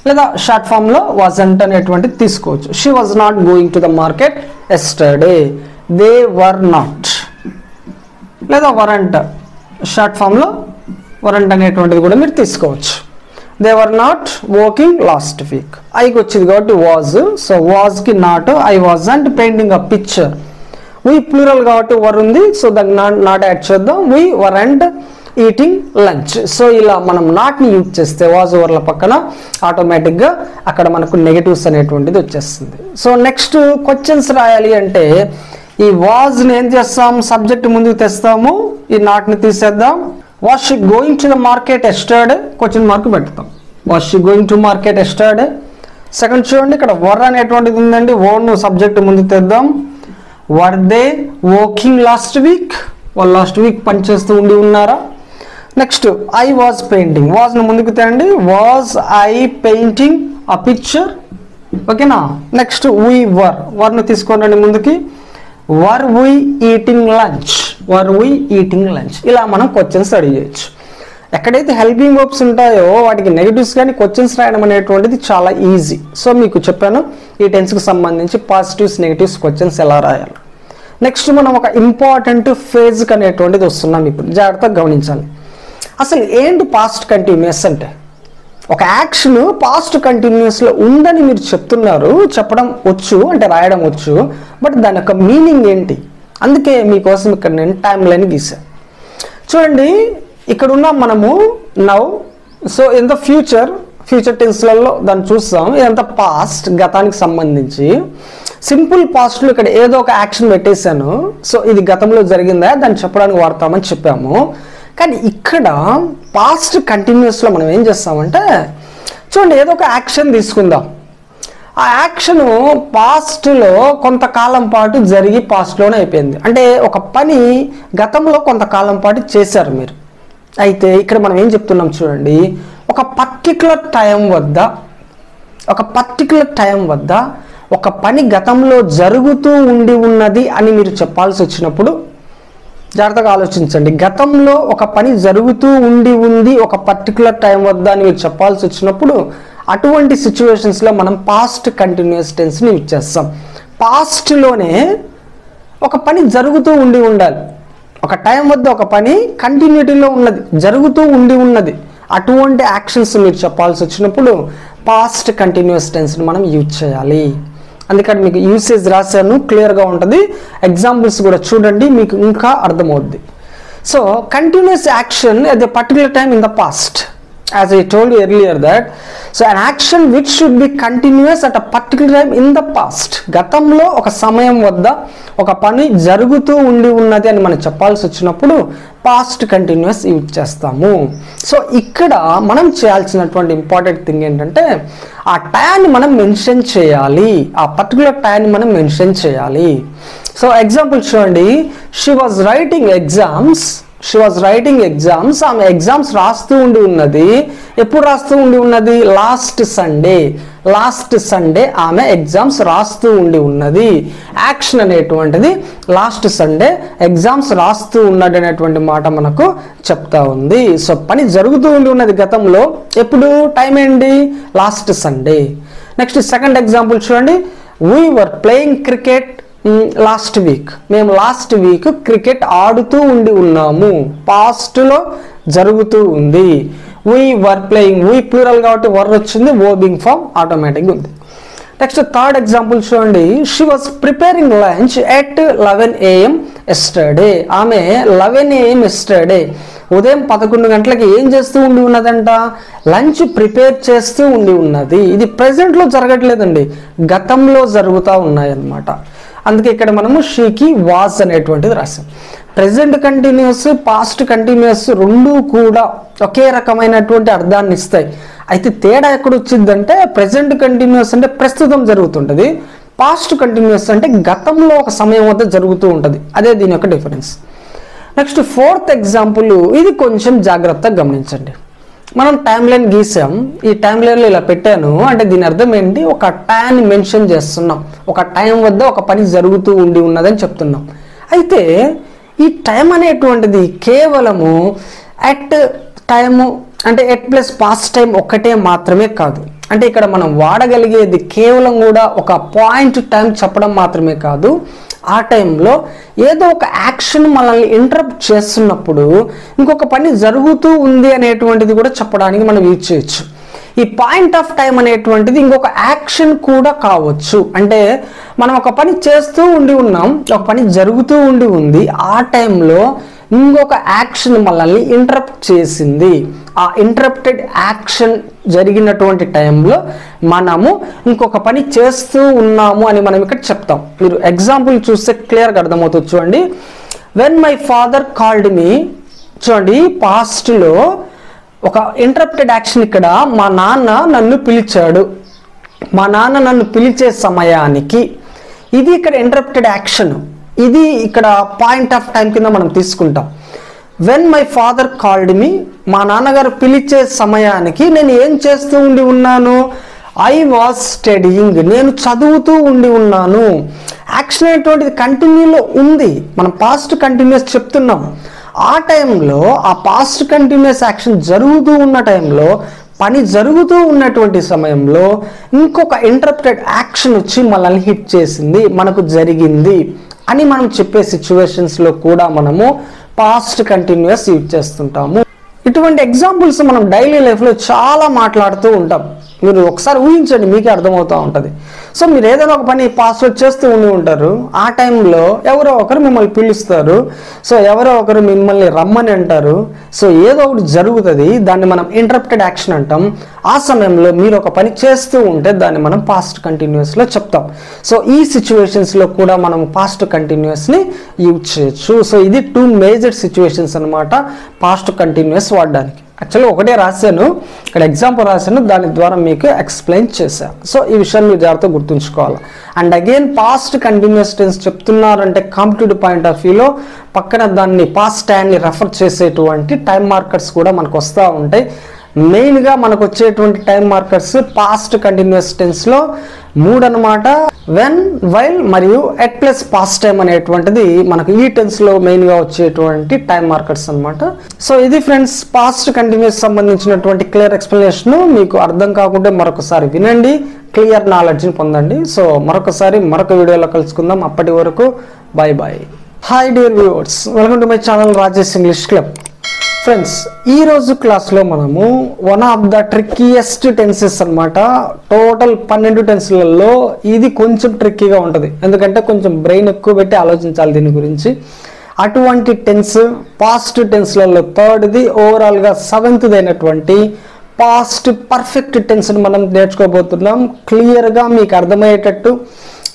లేదా షార్ట్ ఫామ్లో వాజంట్ అనేటువంటిది తీసుకోవచ్చు. She was not going to the market yesterday. They were not, లేదా వరంట్, షార్ట్ ఫామ్లో వరంట్ అనేటువంటిది కూడా మీరు తీసుకోవచ్చు. They were not working last week. ఐకి వచ్చింది కాబట్టి వాజ్, సో వాజ్కి not, I was and painting a picture. We plural కాబట్టి వర్ ఉంది, సో దానికి నాట్ యాడ్ చేద్దాం. We were and eating lunch. So ఇలా మనం నాట్ని యూజ్ చేస్తే వాజ్ వర్ల పక్కన ఆటోమేటిక్గా అక్కడ మనకు నెగటివ్స్ అనేటువంటిది వచ్చేస్తుంది. సో నెక్స్ట్ క్వశ్చన్స్ రాయాలి అంటే ఈ వాజ్ని ఏం చేస్తాం, సబ్జెక్ట్ ముందుకు తెస్తాము, ఈ నాట్ని తీసేద్దాం. Was she going to the market yesterday, question mark పెడతాం. Was she going to market yesterday. Second చూడండి, ఇక్కడ వర్ అనేటువంటిది ఉందండి, ఓన్ సబ్జెక్ట్ ముందుకు తెద్దాం. Were they working last week, వాళ్ళు లాస్ట్ వీక్ పనిచేస్తూ ఉన్నారా. నెక్స్ట్ ఐ వాజ్ పెయింటింగ్, వాజ్ను ముందుకు తేండి. Was I painting a picture. ఓకేనా. నెక్స్ట్ వీ వర్ను తీసుకోండి ముందుకి. Were we eating lunch, were we eating lunch. ఇలా మనం క్వశ్చన్స్ రెడీ చేయొచ్చు. ఎక్కడైతే హెల్పింగ్ వర్బ్స్ ఉంటాయో వాటికి నెగిటివ్స్ కానీ క్వశ్చన్స్ రాయడం అనేటువంటిది చాలా ఈజీ. సో మీకు చెప్పాను ఈ టెన్స్కి సంబంధించి పాజిటివ్స్ నెగిటివ్స్ క్వశ్చన్స్ ఎలా రాయాలి. నెక్స్ట్ మనం ఒక ఇంపార్టెంట్ ఫేజ్కి అనేటువంటిది వస్తున్నాం. ఇప్పుడు జాగ్రత్తగా గమనించాలి. అసలు ఏంటి పాస్ట్ కంటిన్యూస్ అంటే, ఒక యాక్షన్ పాస్ట్ కంటిన్యూస్లో ఉందని మీరు చెప్తున్నారు, చెప్పడం వచ్చు అంటే రాయడం వచ్చు, బట్ దాని యొక్క మీనింగ్ ఏంటి? అందుకే మీకోసం ఇక్కడ నేను టైం లైన్ గీసాను. చూడండి, ఇక్కడ ఉన్నాం మనము now. So in the future టెన్స్లలో దాన్ని చూస్తాం. ఇదంతా పాస్ట్, గతానికి సంబంధించి. సింపుల్ పాస్ట్లో ఇక్కడ ఏదో ఒక యాక్షన్ పెట్టేశాను, సో ఇది గతంలో జరిగిందా దాన్ని చెప్పడానికి వాడతామని చెప్పాము. కానీ ఇక్కడ పాస్ట్ కంటిన్యూస్లో మనం ఏం చేస్తామంటే, చూడండి ఏదో ఒక యాక్షన్ తీసుకుందాం. ఆ యాక్షన్ పాస్ట్లో కొంతకాలం పాటు జరిగి పాస్ట్లోనే అయిపోయింది. అంటే ఒక పని గతంలో కొంతకాలం పాటు చేశారు మీరు. అయితే ఇక్కడ మనం ఏం చెప్తున్నాం చూడండి, ఒక పర్టికులర్ టైం వద్ద ఒక పని గతంలో జరుగుతూ ఉన్నది అని మీరు చెప్పాల్సి వచ్చినప్పుడు జాగ్రత్తగా ఆలోచించండి. గతంలో ఒక పని జరుగుతూ ఉంది ఒక పర్టికులర్ టైం వద్ద అని మీరు చెప్పాల్సి వచ్చినప్పుడు అటువంటి సిచ్యువేషన్స్లో మనం పాస్ట్ కంటిన్యూస్ టెన్స్ని యూజ్ చేస్తాం. పాస్ట్లోనే ఒక పని జరుగుతూ ఉండాలి. ఒక టైం వద్ద ఒక పని కంటిన్యూటీలో ఉన్నది, జరుగుతూ ఉన్నది. అటువంటి యాక్షన్స్ మీరు చెప్పాల్సి వచ్చినప్పుడు పాస్ట్ కంటిన్యూస్ టెన్స్ని మనం యూజ్ చేయాలి. అందుకని మీకు యూసేజ్ రాశాను, క్లియర్గా ఉంటుంది. ఎగ్జాంపుల్స్ కూడా చూడండి, మీకు ఇంకా అర్థమవుద్ది. So continuous action at the particular time in the past. as I told you earlier that so an action which should be continuous at a particular time in the past, గతంలో ఒక సమయం వద్ద ఒక పని జరుగుతూ ఉండి ఉన్నది అని మనం చెప్పాల్సి వచ్చినప్పుడు పాస్ట్ కంటిన్యూస్ యూజ్ చేస్తాము. సో ఇక్కడ మనం చేయాల్సినటువంటి ఇంపార్టెంట్ థింగ్ ఏంటంటే ఆ టైంని మనం మెన్షన్ చేయాలి, ఆ పర్టికులర్ టైంని మనం మెన్షన్ చేయాలి. సో ఎగ్జాంపుల్ చూడండి, షీ వాజ్ రైటింగ్ ఎగ్జామ్స్, ఆమె ఎగ్జామ్స్ రాస్తూ ఉండి ఉన్నది. ఎప్పుడు రాస్తూ ఉండి ఉన్నది? లాస్ట్ సండే ఆమె ఎగ్జామ్స్ రాస్తూ ఉండి ఉన్నది. యాక్షన్ అనేటువంటిది లాస్ట్ సండే ఎగ్జామ్స్ రాస్తూ ఉన్నది అనేటువంటి మాట మనకు చెప్తా ఉంది. సో పని జరుగుతూ ఉండి ఉన్నది గతంలో, ఎప్పుడు? టైం ఏంటి? Last Sunday. Next second example చూడండి, we were playing cricket last week, మేము లాస్ట్ వీక్ క్రికెట్ ఆడుతూ ఉండి ఉన్నాము. పాస్ట్లో జరుగుతూ ఉంది. We were playing, we plural కాబట్టి వర్ వచ్చింది, ఓబింగ్ ఫామ్ ఆటోమేటిక్గా ఉంది. నెక్స్ట్ థర్డ్ ఎగ్జాంపుల్ చూడండి, she was preparing lunch at 11 AM yesterday. ఆమె 11 AM ఎస్టర్డే, ఉదయం 11 గంటలకి ఏం చేస్తూ ఉండి ఉన్నదంట? లంచ్ ప్రిపేర్ చేస్తూ ఉండి ఉన్నది. ఇది ప్రెజెంట్లో జరగట్లేదండి, గతంలో జరుగుతూ ఉన్నాయన్నమాట. అందుకే ఇక్కడ మనము షీకి వాజ్ అనేటువంటిది రాసాం. ప్రెజెంట్ కంటిన్యూస్, పాస్ట్ కంటిన్యూస్ రెండు కూడా ఒకే రకమైనటువంటి అర్థాన్ని ఇస్తాయి. అయితే తేడా ఎక్కడ వచ్చిందంటే ప్రెజెంట్ కంటిన్యూస్ అంటే ప్రస్తుతం జరుగుతుంటుంది, పాస్ట్ కంటిన్యూస్ అంటే గతంలో ఒక సమయం వద్ద జరుగుతూ ఉంటుంది. అదే దీని యొక్క డిఫరెన్స్. నెక్స్ట్ ఫోర్త్ ఎగ్జాంపుల్, ఇది కొంచెం జాగ్రత్తగా గమనించండి. మనం టైం లైన్ గీసాం, ఈ టైం లైన్లో ఇలా పెట్టాను అంటే దీని అర్థం ఏంటి? ఒక టైంని మెన్షన్ చేస్తున్నాం, ఒక టైం వద్ద ఒక పని జరుగుతూ ఉండి ఉన్నదని చెప్తున్నాం. అయితే ఈ టైం అనేటువంటిది కేవలము ఎట్ టైము అంటే ఎట్ ప్లస్ పాస్ట్ టైం ఒక్కటే మాత్రమే కాదు. అంటే ఇక్కడ మనం వాడగలిగేది కేవలం కూడా ఒక పాయింట్ టైం చెప్పడం మాత్రమే కాదు, ఆ టైంలో ఏదో ఒక యాక్షన్ మనల్ని ఇంటరప్ట్ చేస్తున్నప్పుడు ఇంకొక పని జరుగుతూ ఉంది అనేటువంటిది కూడా చెప్పడానికి మనం యూజ్ చేయొచ్చు. ఈ పాయింట్ ఆఫ్ టైం అనేటువంటిది ఇంకొక యాక్షన్ కూడా కావచ్చు. అంటే మనం ఒక పని చేస్తూ ఉండి ఉన్నాం, ఒక పని జరుగుతూ ఉండి ఉంది, ఆ టైంలో ఇంకొక యాక్షన్ మనల్ని ఇంటరప్ట్ చేసింది. ఆ ఇంటరప్టెడ్ యాక్షన్ జరిగినటువంటి టైంలో మనము ఇంకొక పని చేస్తూ ఉన్నాము అని మనం ఇక్కడ చెప్తాం. మీరు ఎగ్జాంపుల్ చూస్తే క్లియర్గా అర్థమవుతుంది. చూడండి, when my father called me, చూడండి పాస్ట్లో ఒక ఇంటరప్టెడ్ యాక్షన్. ఇక్కడ మా నాన్న నన్ను పిలిచాడు, మా నాన్న నన్ను పిలిచే సమయానికి, ఇది ఇక్కడ ఇంటరప్టెడ్ యాక్షన్. ఇది ఇక్కడ పాయింట్ ఆఫ్ టైం కింద మనం తీసుకుంటాం. When my father called me, మా నాన్నగారు పిలిచే సమయానికి నేను ఏం చేస్తూ ఉండి ఉన్నాను? ఐ వాజ్ స్టడీయింగ్, నేను చదువుతూ ఉండి ఉన్నాను. యాక్షన్ అనేటువంటిది కంటిన్యూలో ఉంది, మనం పాస్ట్ కంటిన్యూస్ చెప్తున్నాం. ఆ టైంలో ఆ పాస్ట్ కంటిన్యూస్ యాక్షన్ జరుగుతూ ఉన్న టైంలో, పని జరుగుతూ ఉన్నటువంటి సమయంలో ఇంకొక ఇంటరప్టెడ్ యాక్షన్ వచ్చి మనల్ని హిట్ చేసింది, మనకు జరిగింది అని మనం చెప్పే సిచ్యువేషన్స్లో కూడా మనము పాస్ట్ కంటిన్యూస్ యూజ్ చేస్తుంటాము. ఇటువంటి ఎగ్జాంపుల్స్ మనం డైలీ లైఫ్లో చాలా మాట్లాడుతూ ఉంటాం. మీరు ఒకసారి ఊహించండి, మీకే అర్థమవుతూ ఉంటుంది. సో మీరు ఏదైనా ఒక పని పాస్వర్డ్ చేస్తూ ఉండి ఉంటారు, ఆ టైంలో ఎవరో ఒకరు మిమ్మల్ని పిలుస్తారు, సో ఎవరో ఒకరు మిమ్మల్ని రమ్మని అంటారు, సో ఏదో ఒకటి జరుగుతుంది, దాన్ని మనం ఇంటరప్టెడ్ యాక్షన్ అంటాం. ఆ సమయంలో మీరు ఒక పని చేస్తూ ఉంటే దాన్ని మనం పాస్ట్ కంటిన్యూస్లో చెప్తాం. సో ఈ సిచ్యువేషన్స్లో కూడా మనం పాస్ట్ కంటిన్యూస్ని యూజ్ చేయొచ్చు. సో ఇది 2 మేజర్ సిచ్యువేషన్స్ అనమాట పాస్ట్ కంటిన్యూస్ వాడడానికి. యాక్చువల్గా ఒకటే రాశాను, ఇక్కడ ఎగ్జాంపుల్ రాశాను, దాని ద్వారా మీకు ఎక్స్ప్లెయిన్ చేశాను. సో ఈ విషయాన్ని మీరు జాగ్రత్తగా గుర్తుంచుకోవాలి. And again past continuous tense చెప్తున్నారంటే కాంపిటేటివ్ పాయింట్ ఆఫ్ వ్యూలో పక్కన దాన్ని పాస్ట్ టైంని రెఫర్ చేసేటువంటి టైం మార్కర్స్ కూడా మనకు వస్తూ ఉంటాయి. మెయిన్గా మనకు వచ్చేటువంటి టైం మార్కర్స్ పాస్ట్ కంటిన్యూస్ టెన్స్లో 3 అనమాట. వెన్, వైల్ మరియు ఎట్ ప్లస్ పాస్ట్ టైం అనేటువంటిది మనకు ఈ టెన్స్లో మెయిన్గా వచ్చేటువంటి టైం మార్కర్స్ అనమాట. సో ఇది ఫ్రెండ్స్ పాస్ట్ కంటిన్యూస్ సంబంధించినటువంటి క్లియర్ ఎక్స్ప్లెనేషన్. మీకు అర్థం కాకుంటే మరొకసారి వినండి, క్లియర్ నాలెడ్జ్ని పొందండి. సో మరొకసారి మరొక వీడియోలో కలుసుకుందాం. అప్పటి వరకు bye bye. Hi dear viewers, welcome to my channel Rajesh English club. Friends, ఈరోజు క్లాస్లో మనము one of the trickiest tenses అనమాట. టోటల్ 12 టెన్స్లలో ఇది కొంచెం ట్రిక్కీగా ఉంటుంది, ఎందుకంటే కొంచెం బ్రెయిన్ ఎక్కువ పెట్టి ఆలోచించాలి దీని గురించి. అటువంటి టెన్స్ పాస్ట్ టెన్స్లలో థర్డ్ది, ఓవరాల్గా 7th అయినటువంటి పాస్ట్ పర్ఫెక్ట్ టెన్స్ని మనం నేర్చుకోబోతున్నాం. క్లియర్గా మీకు అర్థమయ్యేటట్టు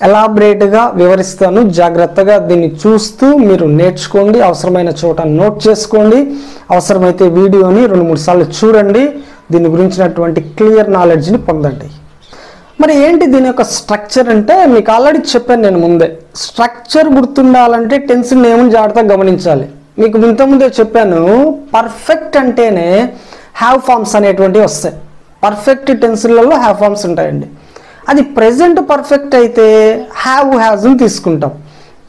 ఎలాబరేట్గా వివరిస్తాను. జాగ్రత్తగా దీన్ని చూస్తూ మీరు నేర్చుకోండి. అవసరమైన చోట నోట్ చేసుకోండి. అవసరమైతే వీడియోని 2-3 సార్లు చూడండి. దీని గురించినటువంటి క్లియర్ నాలెడ్జ్ని పొందండి. మరి ఏంటి దీని యొక్క స్ట్రక్చర్ అంటే మీకు ఆల్రెడీ చెప్పాను నేను ముందే. స్ట్రక్చర్ గుర్తుండాలంటే టెన్స్ నేమ్ జాగ్రత్తగా గమనించాలి. మీకు ఇంతకుముందే చెప్పాను, పర్ఫెక్ట్ అంటేనే హ్యావ్ ఫార్మ్స్ అనేటువంటివి వస్తాయి. పర్ఫెక్ట్ టెన్స్లలో హ్యావ్ ఫార్మ్స్ ఉంటాయండి. అది ప్రెజెంట్ పర్ఫెక్ట్ అయితే హ్యావ్ని తీసుకుంటాం.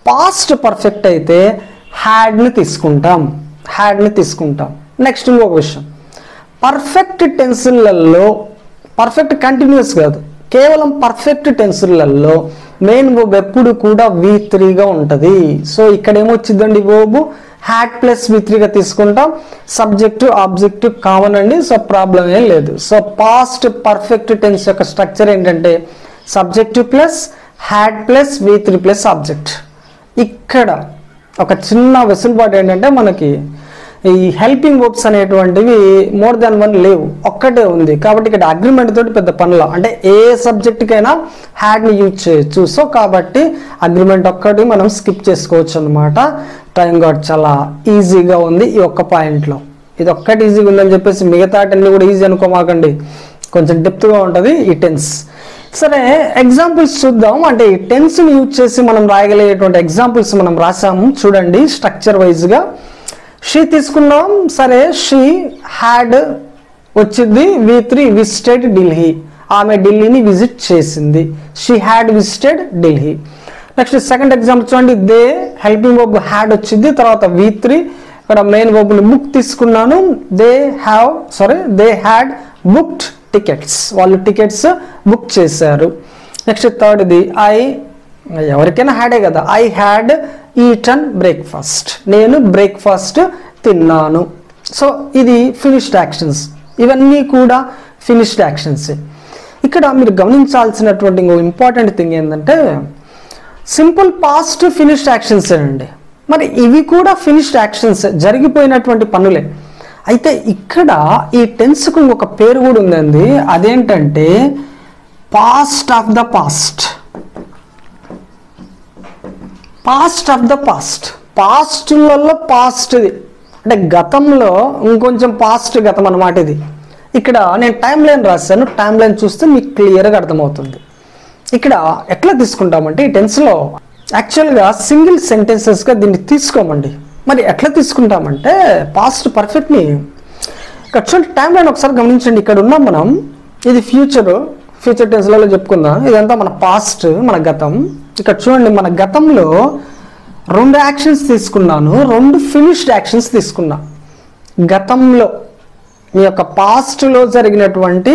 పాస్ట్ పర్ఫెక్ట్ అయితే హ్యాడ్ని తీసుకుంటాం. నెక్స్ట్ ఇంకొక విషయం, పర్ఫెక్ట్ టెన్స్లలో పర్ఫెక్ట్ కంటిన్యూస్ కాదు, కేవలం పర్ఫెక్ట్ టెన్స్లలో మెయిన్ వర్బ్ ఎప్పుడు కూడా V3గా ఉంటుంది. సో ఇక్కడ ఏమొచ్చిందండి, వర్బ్ హ్యాడ్ ప్లస్ V3గా తీసుకుంటాం. సబ్జెక్టు ఆబ్జెక్టు కామన్ అండి. సో ప్రాబ్లం ఏం లేదు. సో పాస్ట్ పర్ఫెక్ట్ టెన్స్ యొక్క స్ట్రక్చర్ ఏంటంటే subject plus had plus V3 plus object. ఇక్కడ ఒక చిన్న వెసులుబాటు ఏంటంటే మనకి ఈ హెల్పింగ్ వర్బ్స్ అనేటువంటివి మోర్ దాన్ 1 లేవు, ఒక్కటే ఉంది. కాబట్టి ఇక్కడ అగ్రిమెంట్ తోటి పెద్ద పనులు, అంటే ఏ సబ్జెక్ట్కైనా హ్యాడ్ని యూజ్ చేయొచ్చు. సో కాబట్టి అగ్రిమెంట్ ఒక్కటి మనం స్కిప్ చేసుకోవచ్చు అనమాట. టైం గాడ్ చాలా ఈజీగా ఉంది ఈ ఒక్క పాయింట్లో. ఇది ఒక్కటి ఈజీగా ఉందని చెప్పేసి మిగతా అన్ని కూడా ఈజీ అనుకోమాకండి, కొంచెం డెప్త్గా ఉంటుంది ఈ టెన్స్. సరే, ఎగ్జాంపుల్స్ చూద్దాం. అంటే ఈ టెన్స్ని యూజ్ చేసి మనం రాయగలిగేటువంటి ఎగ్జాంపుల్స్ మనం రాసాము చూడండి. స్ట్రక్చర్ వైజ్గా షీ తీసుకున్నాం. సరే, షీ హ్యాడ్ వచ్చింది V3 విజిటెడ్ ఢిల్లీ. ఆమె ఢిల్లీని విజిట్ చేసింది. She had visited Delhi. Next second example చూడండి. దే హెల్పింగ్ వర్బ్ హ్యాడ్ వచ్చింది, తర్వాత V3 ఇక్కడ మెయిన్ వర్బ్ని బుక్ తీసుకున్నాను. They had booked tickets. వాళ్ళు టికెట్స్ బుక్ చేశారు. నెక్స్ట్ థర్డ్ది ఎవరికైనా హ్యాడే కదా. I had eaten breakfast. నేను బ్రేక్ఫాస్ట్ తిన్నాను. సో ఇది ఫినిష్డ్ యాక్షన్స్. ఇవన్నీ కూడా ఫినిష్డ్ యాక్షన్స్. ఇక్కడ మీరు గమనించాల్సినటువంటి ఇంకో ఇంపార్టెంట్ థింగ్ ఏంటంటే సింపుల్ పాస్ట్ ఫినిష్డ్ యాక్షన్స్ అండి. మరి ఇవి కూడా ఫినిష్డ్ యాక్షన్స్, జరిగిపోయినటువంటి పనులే. అయితే ఇక్కడ ఈ టెన్స్కు ఇంకొక పేరు కూడా ఉందండి. అదేంటంటే past of the past. Past of the past, పాస్ట్లలో పాస్ట్ది అంటే గతంలో ఇంకొంచెం పాస్ట్ గతం అన్నమాట ఇది. ఇక్కడ నేను టైం లైన్ రాశాను. టైం లైన్ చూస్తే మీకు క్లియర్గా అర్థమవుతుంది. ఇక్కడ ఎట్లా తీసుకుంటామంటే ఈ టెన్స్లో యాక్చువల్గా సింగిల్ సెంటెన్సెస్గా దీన్ని తీసుకోమండి. మరి ఎట్లా తీసుకుంటామంటే పాస్ట్ పర్ఫెక్ట్ని ఇక్కడ చూడండి. టైం లైన్ ఒకసారి గమనించండి. ఇక్కడ ఉన్నాం మనం, ఇది ఫ్యూచర్ టెన్స్లలో చెప్పుకుందాం. ఇదంతా మన పాస్ట్, మన గతం. ఇక్కడ చూడండి, మన గతంలో 2 యాక్షన్స్ తీసుకున్నాను, 2 ఫినిష్డ్ యాక్షన్స్ తీసుకున్నా. గతంలో మీ యొక్క పాస్ట్లో జరిగినటువంటి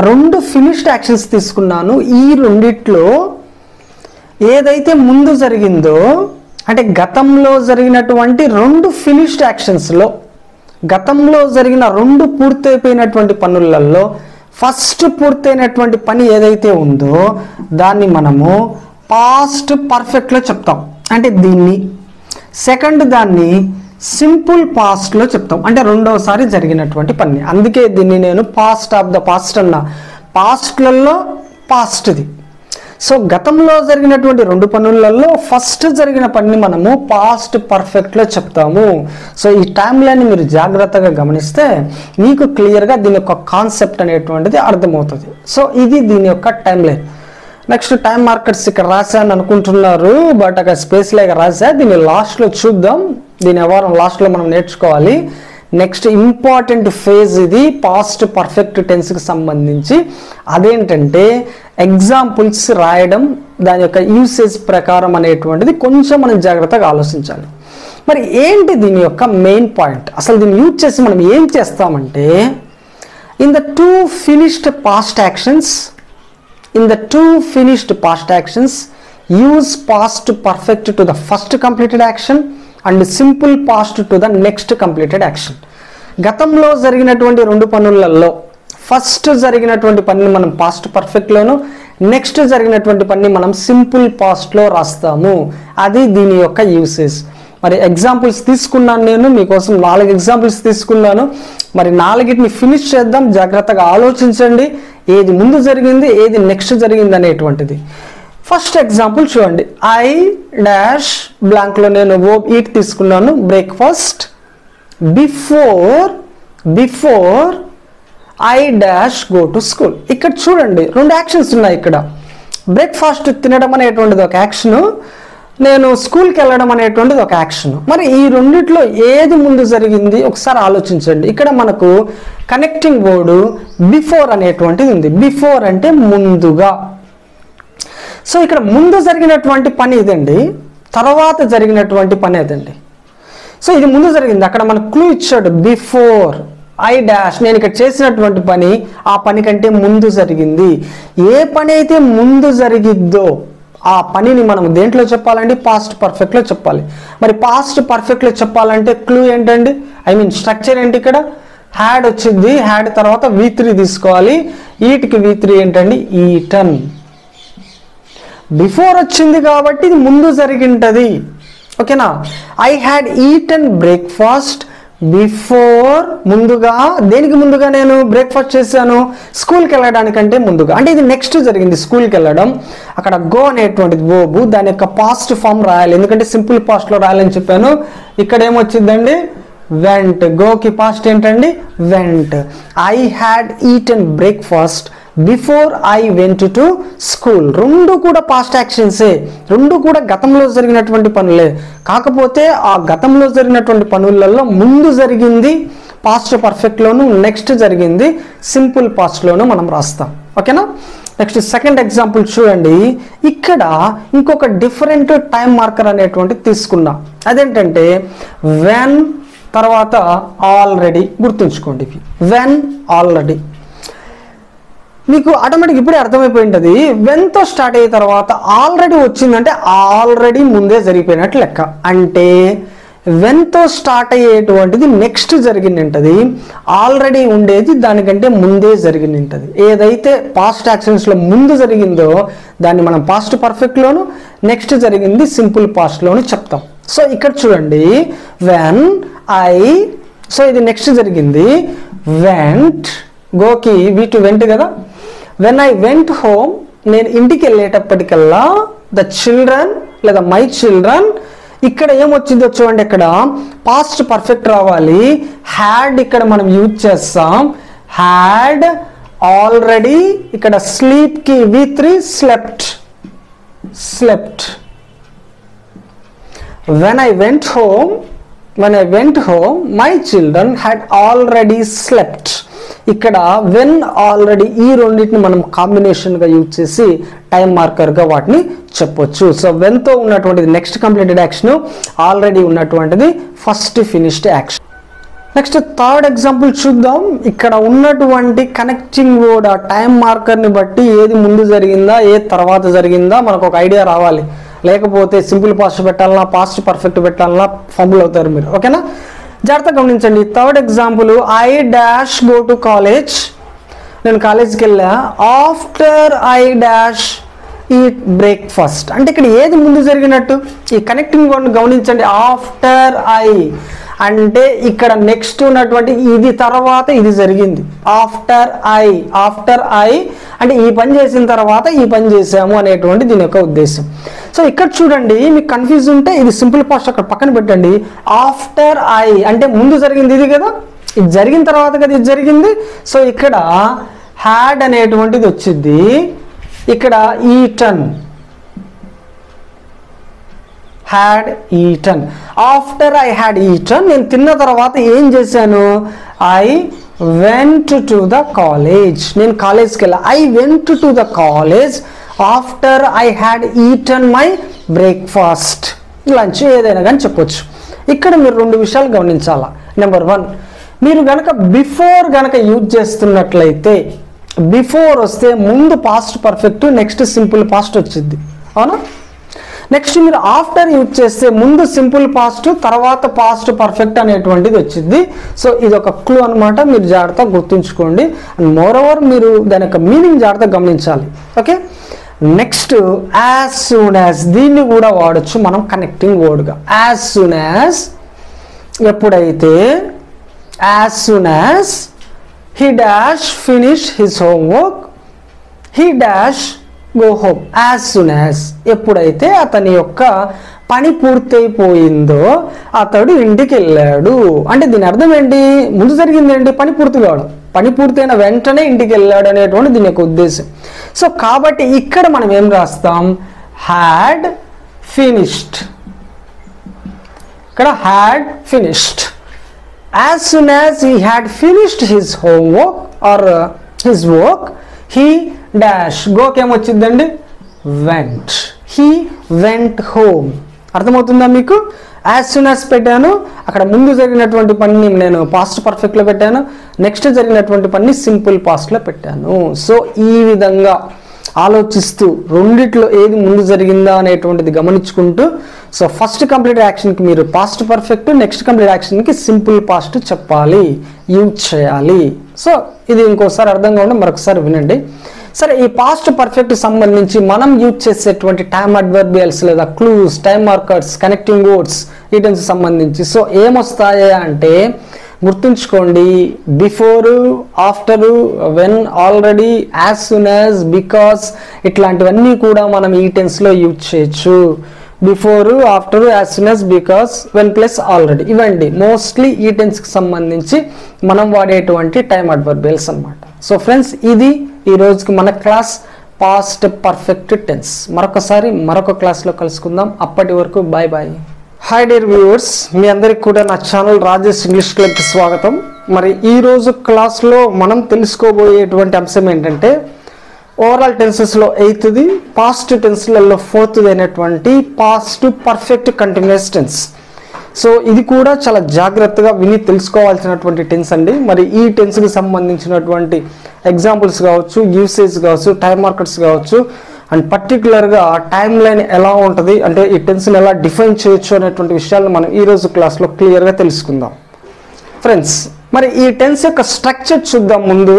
2 ఫినిష్డ్ యాక్షన్స్ తీసుకున్నాను. ఈ రెండిట్లో ఏదైతే ముందు జరిగిందో, అంటే గతంలో జరిగినటువంటి 2 ఫినిష్డ్ యాక్షన్స్లో, గతంలో జరిగిన 2 పూర్తయిపోయినటువంటి పనులలో ఫస్ట్ పూర్తయినటువంటి పని ఏదైతే ఉందో దాన్ని మనము పాస్ట్ పర్ఫెక్ట్లో చెప్తాం, అంటే దీన్ని. సెకండ్ దాన్ని సింపుల్ పాస్ట్లో చెప్తాం, అంటే రెండవసారి జరిగినటువంటి పని. అందుకే దీన్ని నేను పాస్ట్ ఆఫ్ ద పాస్ట్ అన్నా. పాస్ట్లలో పాస్ట్ది. సో గతంలో జరిగినటువంటి 2 పనులలో ఫస్ట్ జరిగిన పనిని మనము పాస్ట్ పర్ఫెక్ట్లో చెప్తాము. సో ఈ టైం లైన్ మీరు జాగ్రత్తగా గమనిస్తే మీకు క్లియర్గా దీని యొక్క కాన్సెప్ట్ అనేటువంటిది అర్థమవుతుంది. సో ఇది దీని యొక్క time line. Next time markers ఇక్కడ రాశాను అనుకుంటున్నారు, బట్ అక్కడ స్పేస్ లేక రాశా. దీన్ని లాస్ట్లో చూద్దాం. దీని వ్యవహారం లాస్ట్లో మనం నేర్చుకోవాలి. నెక్స్ట్ ఇంపార్టెంట్ ఫేజ్ ఇది పాస్ట్ పర్ఫెక్ట్ టెన్స్కి సంబంధించి. అదేంటంటే ఎగ్జాంపుల్స్ రాయడం, దాని యొక్క యూసేజ్ ప్రకారం అనేటువంటిది కొంచెం మనం జాగ్రత్తగా ఆలోచించాలి. మరి ఏంటి దీని యొక్క మెయిన్ పాయింట్? అసలు దీన్ని యూజ్ చేసి మనం ఏం చేస్తామంటే in the 2 finished past actions use past perfect to the first completed action and simple past to the next completed action. గతంలో జరిగినటువంటి 2 పనులలో ఫస్ట్ జరిగినటువంటి పనిని మనం పాస్ట్ పర్ఫెక్ట్లోను, నెక్స్ట్ జరిగినటువంటి పనిని మనం సింపుల్ పాస్ట్లో రాస్తాము. అది దీని యొక్క యూసేజ్. మరి ఎగ్జాంపుల్స్ తీసుకున్నాను, నేను మీకోసం 4 ఎగ్జాంపుల్స్ తీసుకున్నాను. మరి 4టిని ఫినిష్ చేద్దాం. జాగ్రత్తగా ఆలోచించండి, ఏది ముందు జరిగింది, ఏది నెక్స్ట్ జరిగింది అనేటువంటిది. ఫస్ట్ ఎగ్జాంపుల్ చూడండి. ఐ డాష్ బ్లాంక్లో నేను వర్బ్ ఈట్ తీసుకున్నాను. Breakfast before I dash go to school. ఇక్కడ చూడండి 2 యాక్షన్స్ ఉన్నాయి. ఇక్కడ బ్రేక్ఫాస్ట్ తినడం అనేటువంటిది ఒక యాక్షను, నేను స్కూల్కి వెళ్ళడం అనేటువంటిది ఒక యాక్షన్. మరి ఈ రెండిట్లో ఏది ముందు జరిగింది ఒకసారి ఆలోచించండి. ఇక్కడ మనకు కనెక్టింగ్ వర్డ్ బిఫోర్ అనేటువంటిది ఉంది. బిఫోర్ అంటే ముందుగా. సో ఇక్కడ ముందు జరిగినటువంటి పని ఇదండి, తర్వాత జరిగినటువంటి పని ఇదండి. సో ఇది ముందు జరిగింది. అక్కడ మనకు క్లూ ఇచ్చాడు బిఫోర్ ఐ డాష్. నేను ఇక్కడ చేసినటువంటి పని ఆ పని కంటే ముందు జరిగింది. ఏ పని అయితే ముందు జరిగిద్దో ఆ పనిని మనం దేంట్లో చెప్పాలండి? పాస్ట్ పర్ఫెక్ట్లో చెప్పాలి. మరి పాస్ట్ పర్ఫెక్ట్లో చెప్పాలంటే క్లూ ఏంటండి? స్ట్రక్చర్ ఏంటి? ఇక్కడ హ్యాడ్ వచ్చింది, హ్యాడ్ తర్వాత V3 తీసుకోవాలి. ఈట్కి V3 ఏంటండి? ఈటన్. బిఫోర్ వచ్చింది కాబట్టి ఇది ముందు జరిగింటది. ఓకేనా? I had eaten breakfast before. ముందుగా, దేనికి ముందుగా నేను బ్రేక్ఫాస్ట్ చేశాను? స్కూల్కి వెళ్ళడానికంటే ముందుగా. అంటే ఇది నెక్స్ట్ జరిగింది, స్కూల్కి వెళ్ళడం. అక్కడ గో అనేటువంటిది వర్బ్, దాని యొక్క పాస్ట్ ఫామ్ రాయాలి, ఎందుకంటే సింపుల్ పాస్ట్లో రాయాలని చెప్పాను. ఇక్కడ ఏమొచ్చిందండి? వెంట్. గోకి పాస్ట్ ఏంటండి? Went. I had eaten breakfast before I went to school. రెండు కూడా పాస్ట్ యాక్షన్సే, రెండు కూడా గతంలో జరిగినటువంటి పనులే. కాకపోతే ఆ గతంలో జరిగినటువంటి పనులలో ముందు జరిగింది పాస్ట్ పర్ఫెక్ట్లోను, నెక్స్ట్ జరిగింది సింపుల్ పాస్ట్లోను మనం రాస్తాం. ఓకేనా? నెక్స్ట్ సెకండ్ ఎగ్జాంపుల్ చూడండి. ఇక్కడ ఇంకొక డిఫరెంట్ టైం మార్కర్ అనేటువంటి తీసుకున్నా. అదేంటంటే వెన్ తర్వాత ఆల్రెడీ. గుర్తుంచుకోండి, వెన్ ఆల్రెడీ మీకు ఆటోమేటిక్ ఇప్పుడే అర్థమైపోయింది. వెన్తో స్టార్ట్ అయిన తర్వాత ఆల్రెడీ వచ్చిందంటే ఆల్రెడీ ముందే జరిగిపోయినట్టు లెక్క. అంటే వెన్తో స్టార్ట్ అయ్యేటువంటిది నెక్స్ట్ జరిగింది, ఆల్రెడీ ఉండేది దానికంటే ముందే జరిగింది. ఏదైతే పాస్ట్ యాక్షన్స్లో ముందు జరిగిందో దాన్ని మనం పాస్ట్ పర్ఫెక్ట్లోను, నెక్స్ట్ జరిగింది సింపుల్ పాస్ట్లోను చెప్తాం. సో ఇక్కడ చూడండి, వెన్ ఐ, సో ఇది నెక్స్ట్ జరిగింది. వెంట్, గోకి V2 వెంట్ కదా. వెన్ ఐ వెంట్ హోమ్, నేను ఇంటికి వెళ్ళేటప్పటికల్లా ద చిల్డ్రన్ లేదా మై చిల్డ్రన్. ఇక్కడ ఏమొచ్చిందో చూడండి, ఇక్కడ పాస్ట్ పర్ఫెక్ట్ రావాలి. హ్యాడ్ ఇక్కడ మనం యూజ్ చేస్తాం. Had already. ఇక్కడ స్లీప్కి V3 slept. When I went home, my children had already slept. ఇక్కడ వెన్ ఆల్రెడీ ఈ రెండింటిని మనం కాంబినేషన్గా యూజ్ చేసి టైం మార్కర్గా వాటిని చెప్పొచ్చు. సో వెన్తో ఉన్నటువంటిది నెక్స్ట్ కంప్లీటెడ్ యాక్షన్, ఆల్రెడీ ఉన్నటువంటిది first finished action. Next third example చూద్దాం. ఇక్కడ ఉన్నటువంటి కనెక్టింగ్ వర్డ్ ఆ టైం మార్కర్ని బట్టి ఏది ముందు జరిగిందా, ఏది తర్వాత జరిగిందా మనకు ఒక ఐడియా రావాలి. లేకపోతే సింపుల్ పాస్ట్ పెట్టాలన్నా, పాస్ట్ పర్ఫెక్ట్ పెట్టాలన్నా ఫంబుల్ అవుతారు మీరు. ఓకేనా? జాగ్రత్తగా గమనించండి. Third example, I dash go to college. నేను కాలేజ్కి వెళ్ళా. After I dash eat breakfast. అంటే ఇక్కడ ఏది ముందు జరిగినట్టు? ఈ కనెక్టింగ్ వర్డ్ గమనించండి. ఆఫ్టర్ ఐ అంటే ఇక్కడ నెక్స్ట్ ఉన్నటువంటి ఇది తర్వాత ఇది జరిగింది. ఆఫ్టర్ ఐ అంటే ఈ పని చేసిన తర్వాత ఈ పని చేసాము అనేటువంటి దీని యొక్క ఉద్దేశం. సో ఇక్కడ చూడండి, మీకు కన్ఫ్యూజ్ ఉంటే ఇది సింపుల్ పాస్ట్ అక్కడ పక్కన పెట్టండి. ఆఫ్టర్ ఐ అంటే ముందు జరిగింది ఇది కదా, ఇది జరిగిన తర్వాత కదా ఇది జరిగింది. సో ఇక్కడ హ్యాడ్ అనేటువంటిది వచ్చింది. ఇక్కడ eaten, had eaten. After I had eaten, నేను తిన్న తర్వాత ఏం చేశాను? I went to the college. నేను కాలేజ్కి వెళ్ళా. I went to the college after I had eaten my breakfast. Lunch ఏదైనా కానీ చెప్పొచ్చు. ఇక్కడ మీరు 2 విషయాలు గమనించాలా. నెంబర్ 1, మీరు గనక బిఫోర్ గనక యూజ్ చేస్తున్నట్లయితే, బిఫోర్ వస్తే ముందు past perfect, next simple past వచ్చింది, అవునా? నెక్స్ట్ మీరు ఆఫ్టర్ యూజ్ చేస్తే ముందు సింపుల్ పాస్ట్, తర్వాత పాస్ట్ పర్ఫెక్ట్ అనేటువంటిది వచ్చింది. సో ఇది ఒక క్లూ అనమాట, మీరు జాగ్రత్తగా గుర్తుంచుకోండి. అండ్ మోర్ ఓవర్ మీరు దాని యొక్క మీనింగ్ జాగ్రత్తగా గమనించాలి. Okay, next as soon as, దీన్ని కూడా వాడచ్చు మనం కనెక్టింగ్ వర్డ్గా. యాజ్ సూన్ యాజ్ ఎప్పుడైతే, as soon as he dash finish his homework, he dash go home. as soon as ఎప్పుడైతే అతని యొక్క పని పూర్తయిపోయిందో అతడు ఇంటికి వెళ్ళాడు. అంటే దీని అర్థం ఏంటి, ముందు జరిగింది ఏంటి, పని పూర్తి కావడం, పని పూర్తయిన వెంటనే ఇంటికి వెళ్ళాడు అనేటువంటి దీని యొక్క ఉద్దేశం. సో కాబట్టి ఇక్కడ మనం ఏం రాస్తాం, హ్యాడ్ ఫినిష్డ్, ఇక్కడ had finished. As soon as he had finished his homework or his work, he dash, go ఏమొచ్చిందండి, went, he went home. అర్థమవుతుందా మీకు? యాజ్ సూన్ యాజ్ పెట్టాను, అక్కడ ముందు జరిగినటువంటి పనిని నేను పాస్ట్ పర్ఫెక్ట్లో పెట్టాను, నెక్స్ట్ జరిగినటువంటి పనిని సింపుల్ పాస్ట్లో పెట్టాను. సో ఈ విధంగా ఆలోచిస్తూ రెండిట్లో ఏది ముందు జరిగిందా అనేటువంటిది గమనించుకుంటూ, సో ఫస్ట్ కంప్లీట్ యాక్షన్కి మీరు పాస్ట్ పర్ఫెక్ట్, నెక్స్ట్ కంప్లీట్ యాక్షన్కి సింపుల్ పాస్ట్ చెప్పాలి, యూజ్ చేయాలి. సో ఇది ఇంకోసారి అర్థంగా ఉండి మరొకసారి వినండి. సరే, ఈ పాస్ట్ పర్ఫెక్ట్ సంబంధించి మనం యూజ్ చేసేటువంటి టైమ్ అడ్వర్బియల్స్ లేదా clues, time markers, connecting words వీటికి సంబంధించి సో ఏమొస్తాయా అంటే గుర్తుంచుకోండి, before, after, when, already, as soon as, because ఇట్లాంటివన్నీ కూడా మనం ఈ టెన్స్లో యూజ్ చేయొచ్చు. Before, after, as soon as, because, when plus already, ఇవండి మోస్ట్లీ ఈ టెన్స్కి సంబంధించి మనం వాడేటువంటి టైమ్ అడ్వర్బియల్స్ అన్నమాట. సో ఫ్రెండ్స్, ఇది ఈ రోజుకి మన క్లాస్ పాస్ట్ పర్ఫెక్ట్ టెన్స్. మరొకసారి మరొక క్లాస్లో కలుసుకుందాం. అప్పటి వరకు bye bye. Hi dear viewers, మీ అందరికి కూడా నా ఛానల్ రాజేష్ ఇంగ్లీష్ క్లబ్కి స్వాగతం. మరి ఈరోజు క్లాస్లో మనం తెలుసుకోబోయేటువంటి అంశం ఏంటంటే ఓవరాల్ టెన్సెస్లో 8th, పాస్ట్ టెన్స్లలో 4th అయినటువంటి past perfect continuous tense. So ఇది కూడా చాలా జాగ్రత్తగా విని తెలుసుకోవాల్సినటువంటి టెన్స్ అండి. మరి ఈ టెన్స్కి సంబంధించినటువంటి ఎగ్జాంపుల్స్ కావచ్చు, యూసేజ్ కావచ్చు, టైం మార్కర్స్ కావచ్చు, అండ్ పర్టికులర్గా టైం లైన్ ఎలా ఉంటుంది, అంటే ఈ టెన్స్ని ఎలా డిఫైన్ చేయొచ్చు అనేటువంటి విషయాలను మనం ఈరోజు క్లాస్లో క్లియర్గా తెలుసుకుందాం. ఫ్రెండ్స్, మరి ఈ టెన్స్ యొక్క స్ట్రక్చర్ చూద్దాం. ముందు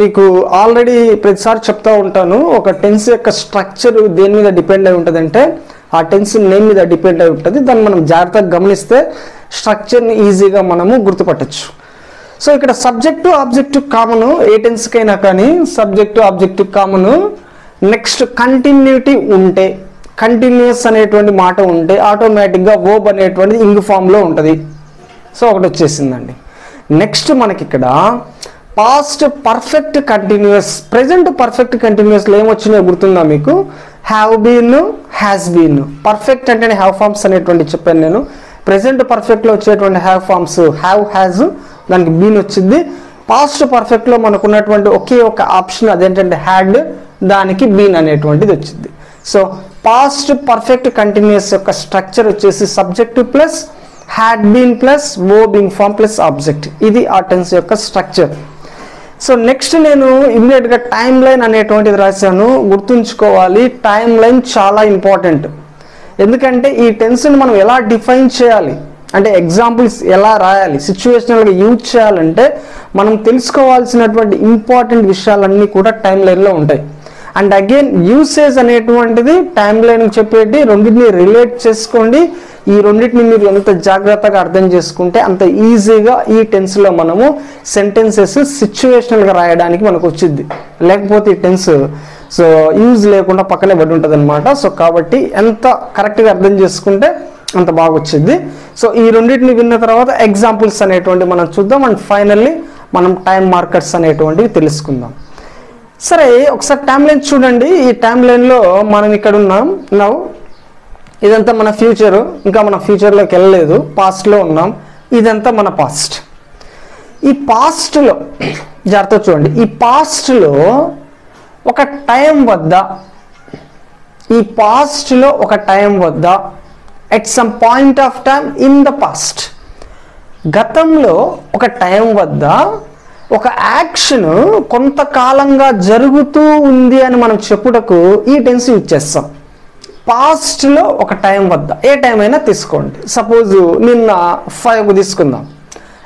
మీకు ఆల్రెడీ ప్రతిసారి చెప్తా ఉంటాను, ఒక టెన్స్ యొక్క స్ట్రక్చర్ దేని మీద డిపెండ్ అయి ఉంటుంది అంటే ఆ టెన్స్ నేమ్ మీద డిపెండ్ అయి ఉంటుంది. దాన్ని మనం జాగ్రత్తగా గమనిస్తే స్ట్రక్చర్ని ఈజీగా మనము గుర్తుపట్టచ్చు. సో ఇక్కడ సబ్జెక్టు ఆబ్జెక్టివ్ కామను, ఏ టెన్స్కైనా కానీ subject objective common. Next continuity ఉంటే, కంటిన్యూస్ అనేటువంటి మాట ఉంటే ఆటోమేటిక్గా వర్బ్ అనేటువంటిది ఇంగ్ ఫామ్లో ఉంటుంది. సో ఒకటి వచ్చేసిందండి. నెక్స్ట్ మనకి ఇక్కడ past perfect continuous, present perfect కంటిన్యూస్లో ఏమొచ్చినాయో గుర్తుందా మీకు? Have been, has been. Perfect అంటేనే హ్యావ్ ఫార్మ్స్ అనేటువంటి చెప్పాను నేను. ప్రెజెంట్ పర్ఫెక్ట్లో వచ్చేటువంటి హ్యావ్ ఫార్మ్స్ హ్యావ్, హ్యాజ్, దానికి బీన్ వచ్చింది. పాస్ట్ పర్ఫెక్ట్లో మనకు ఉన్నటువంటి ఒకే ఒక ఆప్షన్ అదేంటంటే హ్యాడ్, దానికి బీన్ అనేటువంటిది వచ్చింది. సో పాస్ట్ పర్ఫెక్ట్ కంటిన్యూస్ యొక్క స్ట్రక్చర్ వచ్చేసి subject plus had been plus verbing form plus object. ఇది ఆ టెన్స్ యొక్క స్ట్రక్చర్. సో నెక్స్ట్ నేను ఇమీడియట్గా టైం లైన్ అనేటువంటిది రాశాను. గుర్తుంచుకోవాలి, టైం లైన్ చాలా ఇంపార్టెంట్. ఎందుకంటే ఈ టెన్స్ని మనం ఎలా డిఫైన్ చేయాలి అంటే ఎగ్జాంపుల్స్ ఎలా రాయాలి, సిచ్యువేషనల్గా యూజ్ చేయాలంటే మనం తెలుసుకోవాల్సినటువంటి ఇంపార్టెంట్ విషయాలన్నీ కూడా టైం లైన్లో ఉంటాయి. అండ్ అగైన్ యూసేజ్ అనేటువంటిది టైం లైన్ చెప్పేటి రెండింటిని రిలేట్ చేసుకోండి. ఈ రెండింటిని మీరు ఎంత జాగ్రత్తగా అర్థం చేసుకుంటే అంత ఈజీగా ఈ టెన్స్లో మనము సెంటెన్సెస్ సిచ్యువేషనల్గా రాయడానికి మనకు వచ్చింది. లేకపోతే ఈ టెన్స్ సో యూజ్ లేకుండా పక్కనే పడి ఉంటుంది అనమాట. సో కాబట్టి ఎంత కరెక్ట్గా అర్థం చేసుకుంటే అంత బాగా వచ్చింది. సో ఈ రెండింటిని విన్న తర్వాత ఎగ్జాంపుల్స్ అనేటువంటి మనం చూద్దాం. అండ్ ఫైనల్లీ మనం టైం మార్కర్స్ అనేటువంటివి తెలుసుకుందాం. సరే, ఒకసారి టైం లైన్ చూడండి. ఈ టైం లైన్లో మనం ఇక్కడ ఉన్నాం. నౌ ఇదంతా మన ఫ్యూచరు, ఇంకా మన ఫ్యూచర్లోకి వెళ్ళలేదు, పాస్ట్లో ఉన్నాం. ఇదంతా మన పాస్ట్. ఈ పాస్ట్లో జాగ్రత్త చూడండి, ఈ పాస్ట్లో ఒక టైం వద్ద, ఈ పాస్ట్లో ఒక టైం వద్ద at some point of time in the past, గతంలో ఒక టైం వద్ద ఒక యాక్షన్ కొంతకాలంగా జరుగుతూ ఉంది అని మనం చెప్పుటకు ఈ టెన్స్ యూజ్ చేస్తాం. పాస్ట్లో ఒక టైం వద్ద, ఏ టైం అయినా తీసుకోండి. సపోజ్ నిన్న 5 తీసుకుందాం.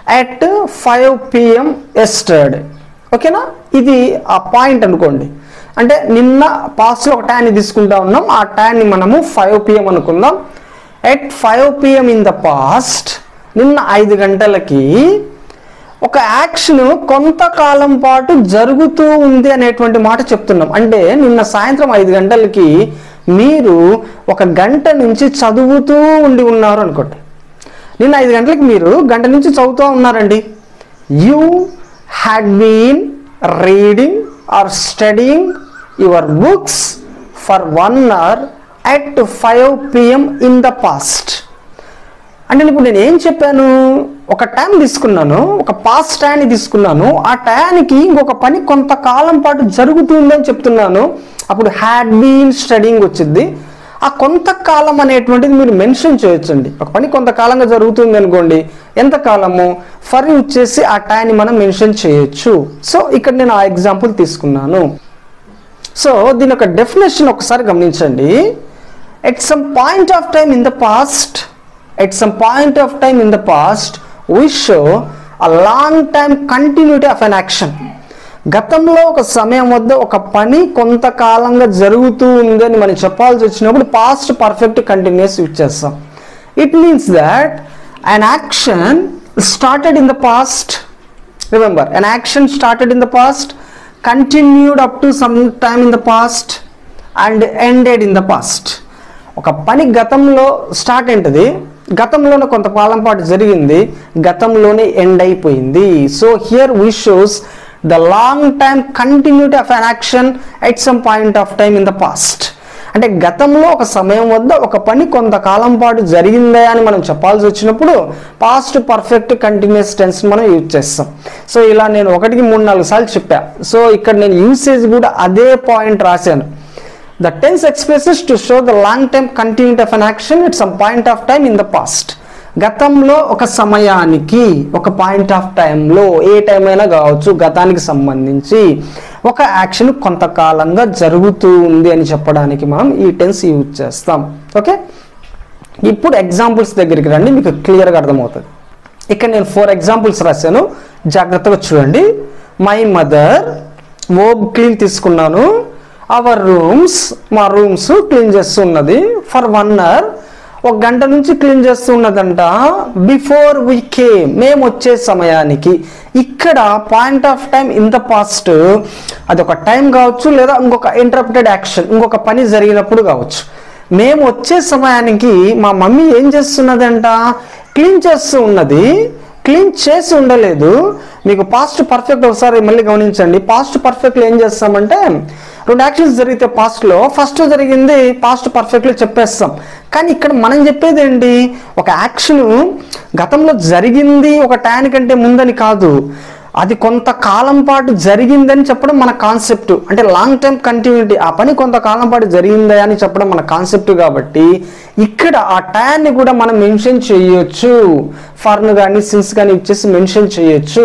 at 5 PM yesterday. ఓకేనా? ఇది ఆ పాయింట్ అనుకోండి. అంటే నిన్న పాస్ట్లో ఒక టైంని తీసుకుంటా ఉన్నాం, ఆ టైంని మనము 5 PM అనుకుందాం. At 5 PM in the past, నిన్న 5 గంటలకి ఒక యాక్షన్ కొంతకాలం పాటు జరుగుతూ ఉంది అనేటువంటి మాట చెప్తున్నాం. అంటే నిన్న సాయంత్రం 5 గంటలకి మీరు 1 గంట నుంచి చదువుతూ ఉన్నారు అనుకోండి. నిన్న 5 గంటలకి మీరు గంట నుంచి చదువుతూ ఉన్నారండి. You had been reading or studying your books for 1 hour at 5 PM in the past. అంటే ఇప్పుడు నేను ఏం చెప్పాను, ఒక టైం తీసుకున్నాను, ఒక పాస్ట్ టైంని తీసుకున్నాను, ఆ టైంకి ఇంకొక పని కొంతకాలం పాటు జరుగుతుందని చెప్తున్నాను. అప్పుడు హ్యాడ్ బీన్ స్టడీయింగ్ వచ్చింది. ఆ కొంతకాలం అనేటువంటిది మీరు మెన్షన్ చేయొచ్చండి. ఒక పని కొంతకాలంగా జరుగుతుంది అనుకోండి, ఎంతకాలము ఫర్ వచ్చేసి ఆ టైంని మనం మెన్షన్ చేయొచ్చు. సో ఇక్కడ నేను ఆ ఎగ్జాంపుల్ తీసుకున్నాను. సో దీని యొక్క డెఫినేషన్ ఒకసారి గమనించండి. At some point of time in the past, at some point of time in the past we show a long time continuity of an action. గతంలో ఒక సమయం వద్ద ఒక పని కొంతకాలంగా జరుగుతూ ఉందని మనం చెప్పాల్సి వచ్చినప్పుడు పాస్ట్ పర్ఫెక్ట్ కంటిన్యూస్ యూజ్ చేస్తాం. It means that an action started in the past, remember an action started in the past, continued up to some time in the past and ended in the past. ఒక పని గతంలో start అయింది, గతంలోనే కొంతకాలం పాటు జరిగింది, గతంలోనే ఎండ్ అయిపోయింది. So here we shows the long time continuity of an action at some point of time in the past. అంటే గతంలో ఒక సమయం వద్ద ఒక పని కొంతకాలం పాటు జరిగిందా అని మనం చెప్పాల్సి వచ్చినప్పుడు పాస్ట్ పర్ఫెక్ట్ కంటిన్యూస్ టెన్స్ మనం యూజ్ చేస్తాం. సో ఇలా నేను 1-3-4 సార్లు చెప్పా. సో ఇక్కడ నేను యూసేజ్ కూడా అదే పాయింట్ రాశాను. The tense expresses to show the long time continuity of an action at some point of time in the past. గతంలో ఒక సమయానికి, ఒక పాయింట్ ఆఫ్ టైంలో, ఏ టైం అయినా కావచ్చు, గతానికి సంబంధించి ఒక యాక్షన్ కొంతకాలంగా జరుగుతూ ఉంది అని చెప్పడానికి మనం ఈ టెన్స్ యూజ్ చేస్తాం. ఓకే, ఇప్పుడు ఎగ్జాంపుల్స్ దగ్గరికి రండి, మీకు క్లియర్గా అర్థమవుతుంది. ఇక్కడ నేను 4 ఎగ్జాంపుల్స్ రాశాను, జాగ్రత్తగా చూడండి. మై మదర్, వర్బ్ క్లీన్ తీసుకున్నాను. అవర్ రూమ్స్, మా రూమ్స్ క్లీన్ చేస్తున్నది. ఫర్ 1 hour, 1 గంట నుంచి క్లీన్ చేస్తున్నదంట. బిఫోర్ వి కేమ్, మేము వచ్చే సమయానికి. ఇక్కడ point of time in the past, అది ఒక టైం కావచ్చు లేదా ఇంకొక ఇంటరప్టెడ్ యాక్షన్, ఇంకొక పని జరిగినప్పుడు కావచ్చు. మేము వచ్చే సమయానికి మా మమ్మీ ఏం చేస్తున్నదంట, క్లీన్ చేస్తూ ఉన్నది. క్లీన్ చేసి ఉండలేదు. మీకు పాస్ట్ పర్ఫెక్ట్ ఒకసారి మళ్ళీ గమనించండి. పాస్ట్ పర్ఫెక్ట్లో ఏం చేస్తామంటే 2 యాక్షన్స్ జరిగితే పాస్ట్లో ఫస్ట్ జరిగింది పాస్ట్ పర్ఫెక్ట్లో చెప్పేస్తాం. కానీ ఇక్కడ మనం చెప్పేది ఏంటి, ఒక యాక్షన్ గతంలో జరిగింది ఒక టైం కంటే ముందని కాదు, అది కొంతకాలం పాటు జరిగిందని చెప్పడం మన కాన్సెప్ట్. అంటే లాంగ్ టైం కంటిన్యూటీ, ఆ పని కొంతకాలం పాటు జరిగిందా అని చెప్పడం మన కాన్సెప్ట్. కాబట్టి ఇక్కడ ఆ టైంని కూడా మనం మెన్షన్ చేయొచ్చు. ఫర్ను కానీ సిన్స్ కానీ ఇచ్చేసి మెన్షన్ చేయొచ్చు.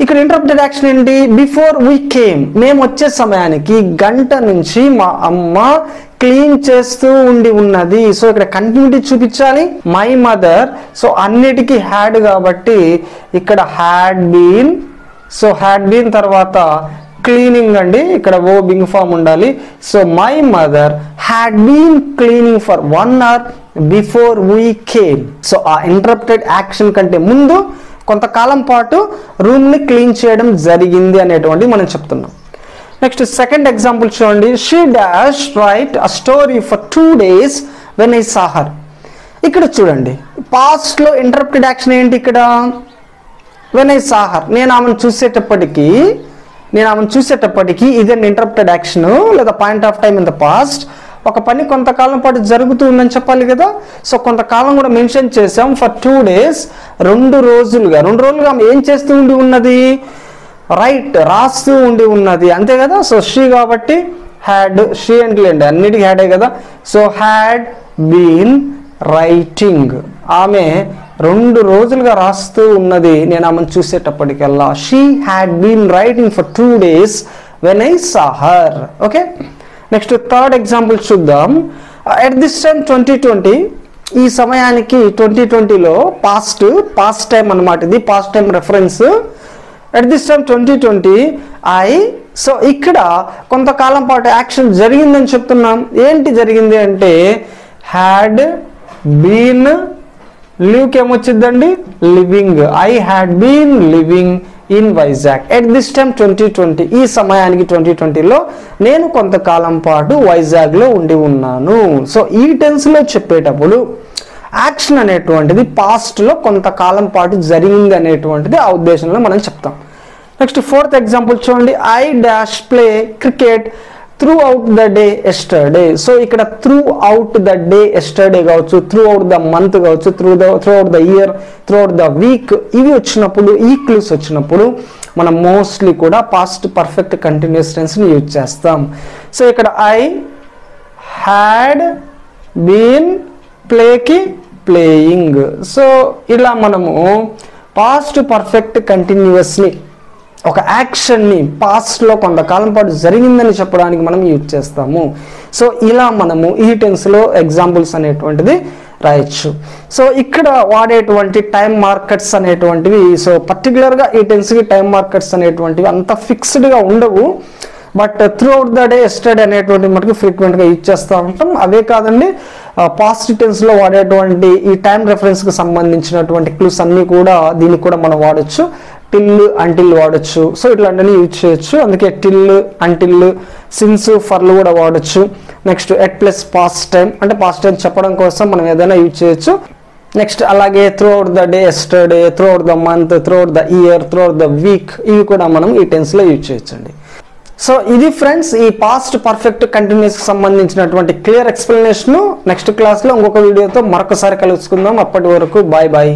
ఇక్కడ ఇంటరప్టెడ్ యాక్షన్ ఏంటి, బిఫోర్ వీ కేమ్, మేము వచ్చే సమయానికి గంట నుంచి మా అమ్మ క్లీన్ చేస్తూ ఉన్నది. సో ఇక్కడ కంటిన్యూటీ చూపించాలి. మై మదర్, సో అన్నిటికీ హ్యాడ్ కాబట్టి ఇక్కడ had been. So had been తర్వాత క్లీనింగ్ అండి, ఇక్కడ ఓ బింగ్ ఫామ్ ఉండాలి. So my mother had been cleaning for 1 hour before we came. So ఆ ఇంటరప్టెడ్ యాక్షన్ కంటే ముందు కొంతకాలం పాటు రూమ్ని క్లీన్ చేయడం జరిగింది అనేటువంటి మనం చెప్తున్నాం. నెక్స్ట్ సెకండ్ ఎగ్జాంపుల్ చూడండి. She dash write a story for 2 days when I saw her. ఇక్కడ చూడండి, పాస్ట్లో ఇంటరప్టెడ్ యాక్షన్ ఏంటి, ఇక్కడ వెన్ ఐ సా హర్, నేను ఆమెను చూసేటప్పటికి ఇదే ఇంటరప్టెడ్ యాక్షన్ లేదా point of time in the past. ఒక పని కొంతకాలం పాటు జరుగుతూ ఉందని చెప్పాలి కదా. సో కొంతకాలం కూడా మెన్షన్ చేసాం. ఫర్ 2 days, 2 రోజులుగా ఏం చేస్తూ ఉన్నది, రైట్ రాస్తూ ఉన్నది, అంతే కదా. సో షీ కాబట్టి హ్యాడ్, షీ అంటే అన్నిటికీ హ్యాడే కదా. సో హ్యాడ్ బీన్ రైటింగ్, ఆమె 2 రోజులుగా రాస్తూ ఉన్నది నేను ఆమెను చూసేటప్పటికల్లా. She had been writing for 2 days when I saw her. Okay, next third example చూద్దాం. ఎట్ దిస్ టైమ్ 2020, ఈ సమయానికి 2020లో పాస్ట్ టైం అన్నమాట, ఇది past time reference. At this time 2020 I so ఇక్కడ కొంతకాలం పాటు యాక్షన్ జరిగిందని చెప్తున్నాం. ఏంటి జరిగింది అంటే హ్యాడ్ బీన్, లివ్కి ఏమొచ్చిందండి living. I had been living in Vizag at this time 2020. ఈ సమయానికి 2020లో నేను కొంతకాలం పాటు వైజాగ్లో ఉండి ఉన్నాను. సో ఈ టెన్స్లో చెప్పేటప్పుడు యాక్షన్ అనేటువంటిది పాస్ట్లో కొంతకాలం పాటు జరిగింది అనేటువంటిది ఆ ఉద్దేశంలో మనం చెప్తాం. నెక్స్ట్ 4th ఎగ్జాంపుల్ చూడండి. I dash play cricket throughout the day yesterday. So ఇక్కడ throughout the day yesterday కావచ్చు, త్రూ అవుట్ ద మంత్ కావచ్చు, throughout the year, throughout the week, ఇవి వచ్చినప్పుడు ఈ క్లూస్ వచ్చినప్పుడు మనం mostly కూడా పాస్ట్ పర్ఫెక్ట్ కంటిన్యూస్ టెన్స్ని యూజ్ చేస్తాం. సో ఇక్కడ ఐ హ్యాడ్ బీన్ ప్లేకి ప్లేయింగ్. సో ఇలా మనము పాస్ట్ పర్ఫెక్ట్ కంటిన్యూస్ని ఒక యాక్షన్ని పాస్ట్లో కొంతకాలం పాటు జరిగిందని చెప్పడానికి మనం యూజ్ చేస్తాము. సో ఇలా మనము ఈ టెన్స్లో ఎగ్జాంపుల్స్ అనేటువంటిది రాయొచ్చు. సో ఇక్కడ వాడేటువంటి టైం మార్కర్స్ అనేటువంటివి, సో పర్టికులర్గా ఈ టెన్స్కి టైం మార్కర్స్ అనేటువంటివి అంత ఫిక్స్డ్గా ఉండవు. But through out the day yesterday అనేటువంటి మనకి ఫ్రీక్వెంట్గా యూజ్ చేస్తూ ఉంటాం. అవే కాదండి, పాస్ట్ టెన్స్లో వాడేటువంటి ఈ టైం రెఫరెన్స్కి సంబంధించినటువంటి క్లూస్ అన్నీ కూడా దీనికి కూడా మనం వాడచ్చు. టిల్, అంటిల్ వాడచ్చు. సో ఇట్లాంటివన్నీ యూజ్ చేయొచ్చు. అందుకే టిల్, అంటిల్, సిన్స్, ఫర్లు కూడా వాడచ్చు. Next at plus past time, అంటే పాస్ట్ టైం చెప్పడం కోసం మనం ఏదైనా యూజ్ చేయొచ్చు. నెక్స్ట్ అలాగే through out the day yesterday, through out the month, through out the year, throughout the week, ఇవి కూడా మనం ఈ టెన్స్లో యూజ్ చేయొచ్చండి. సో ఇది ఫ్రెండ్స్ ఈ పాస్ట్ పర్ఫెక్ట్ కంటిన్యూస్కి సంబంధించినటువంటి క్లియర్ ఎక్స్ప్లెనేషన్. నెక్స్ట్ క్లాస్లో ఇంకొక వీడియోతో మరొకసారి కలుసుకుందాం. అప్పటి వరకు బాయ్ బాయ్.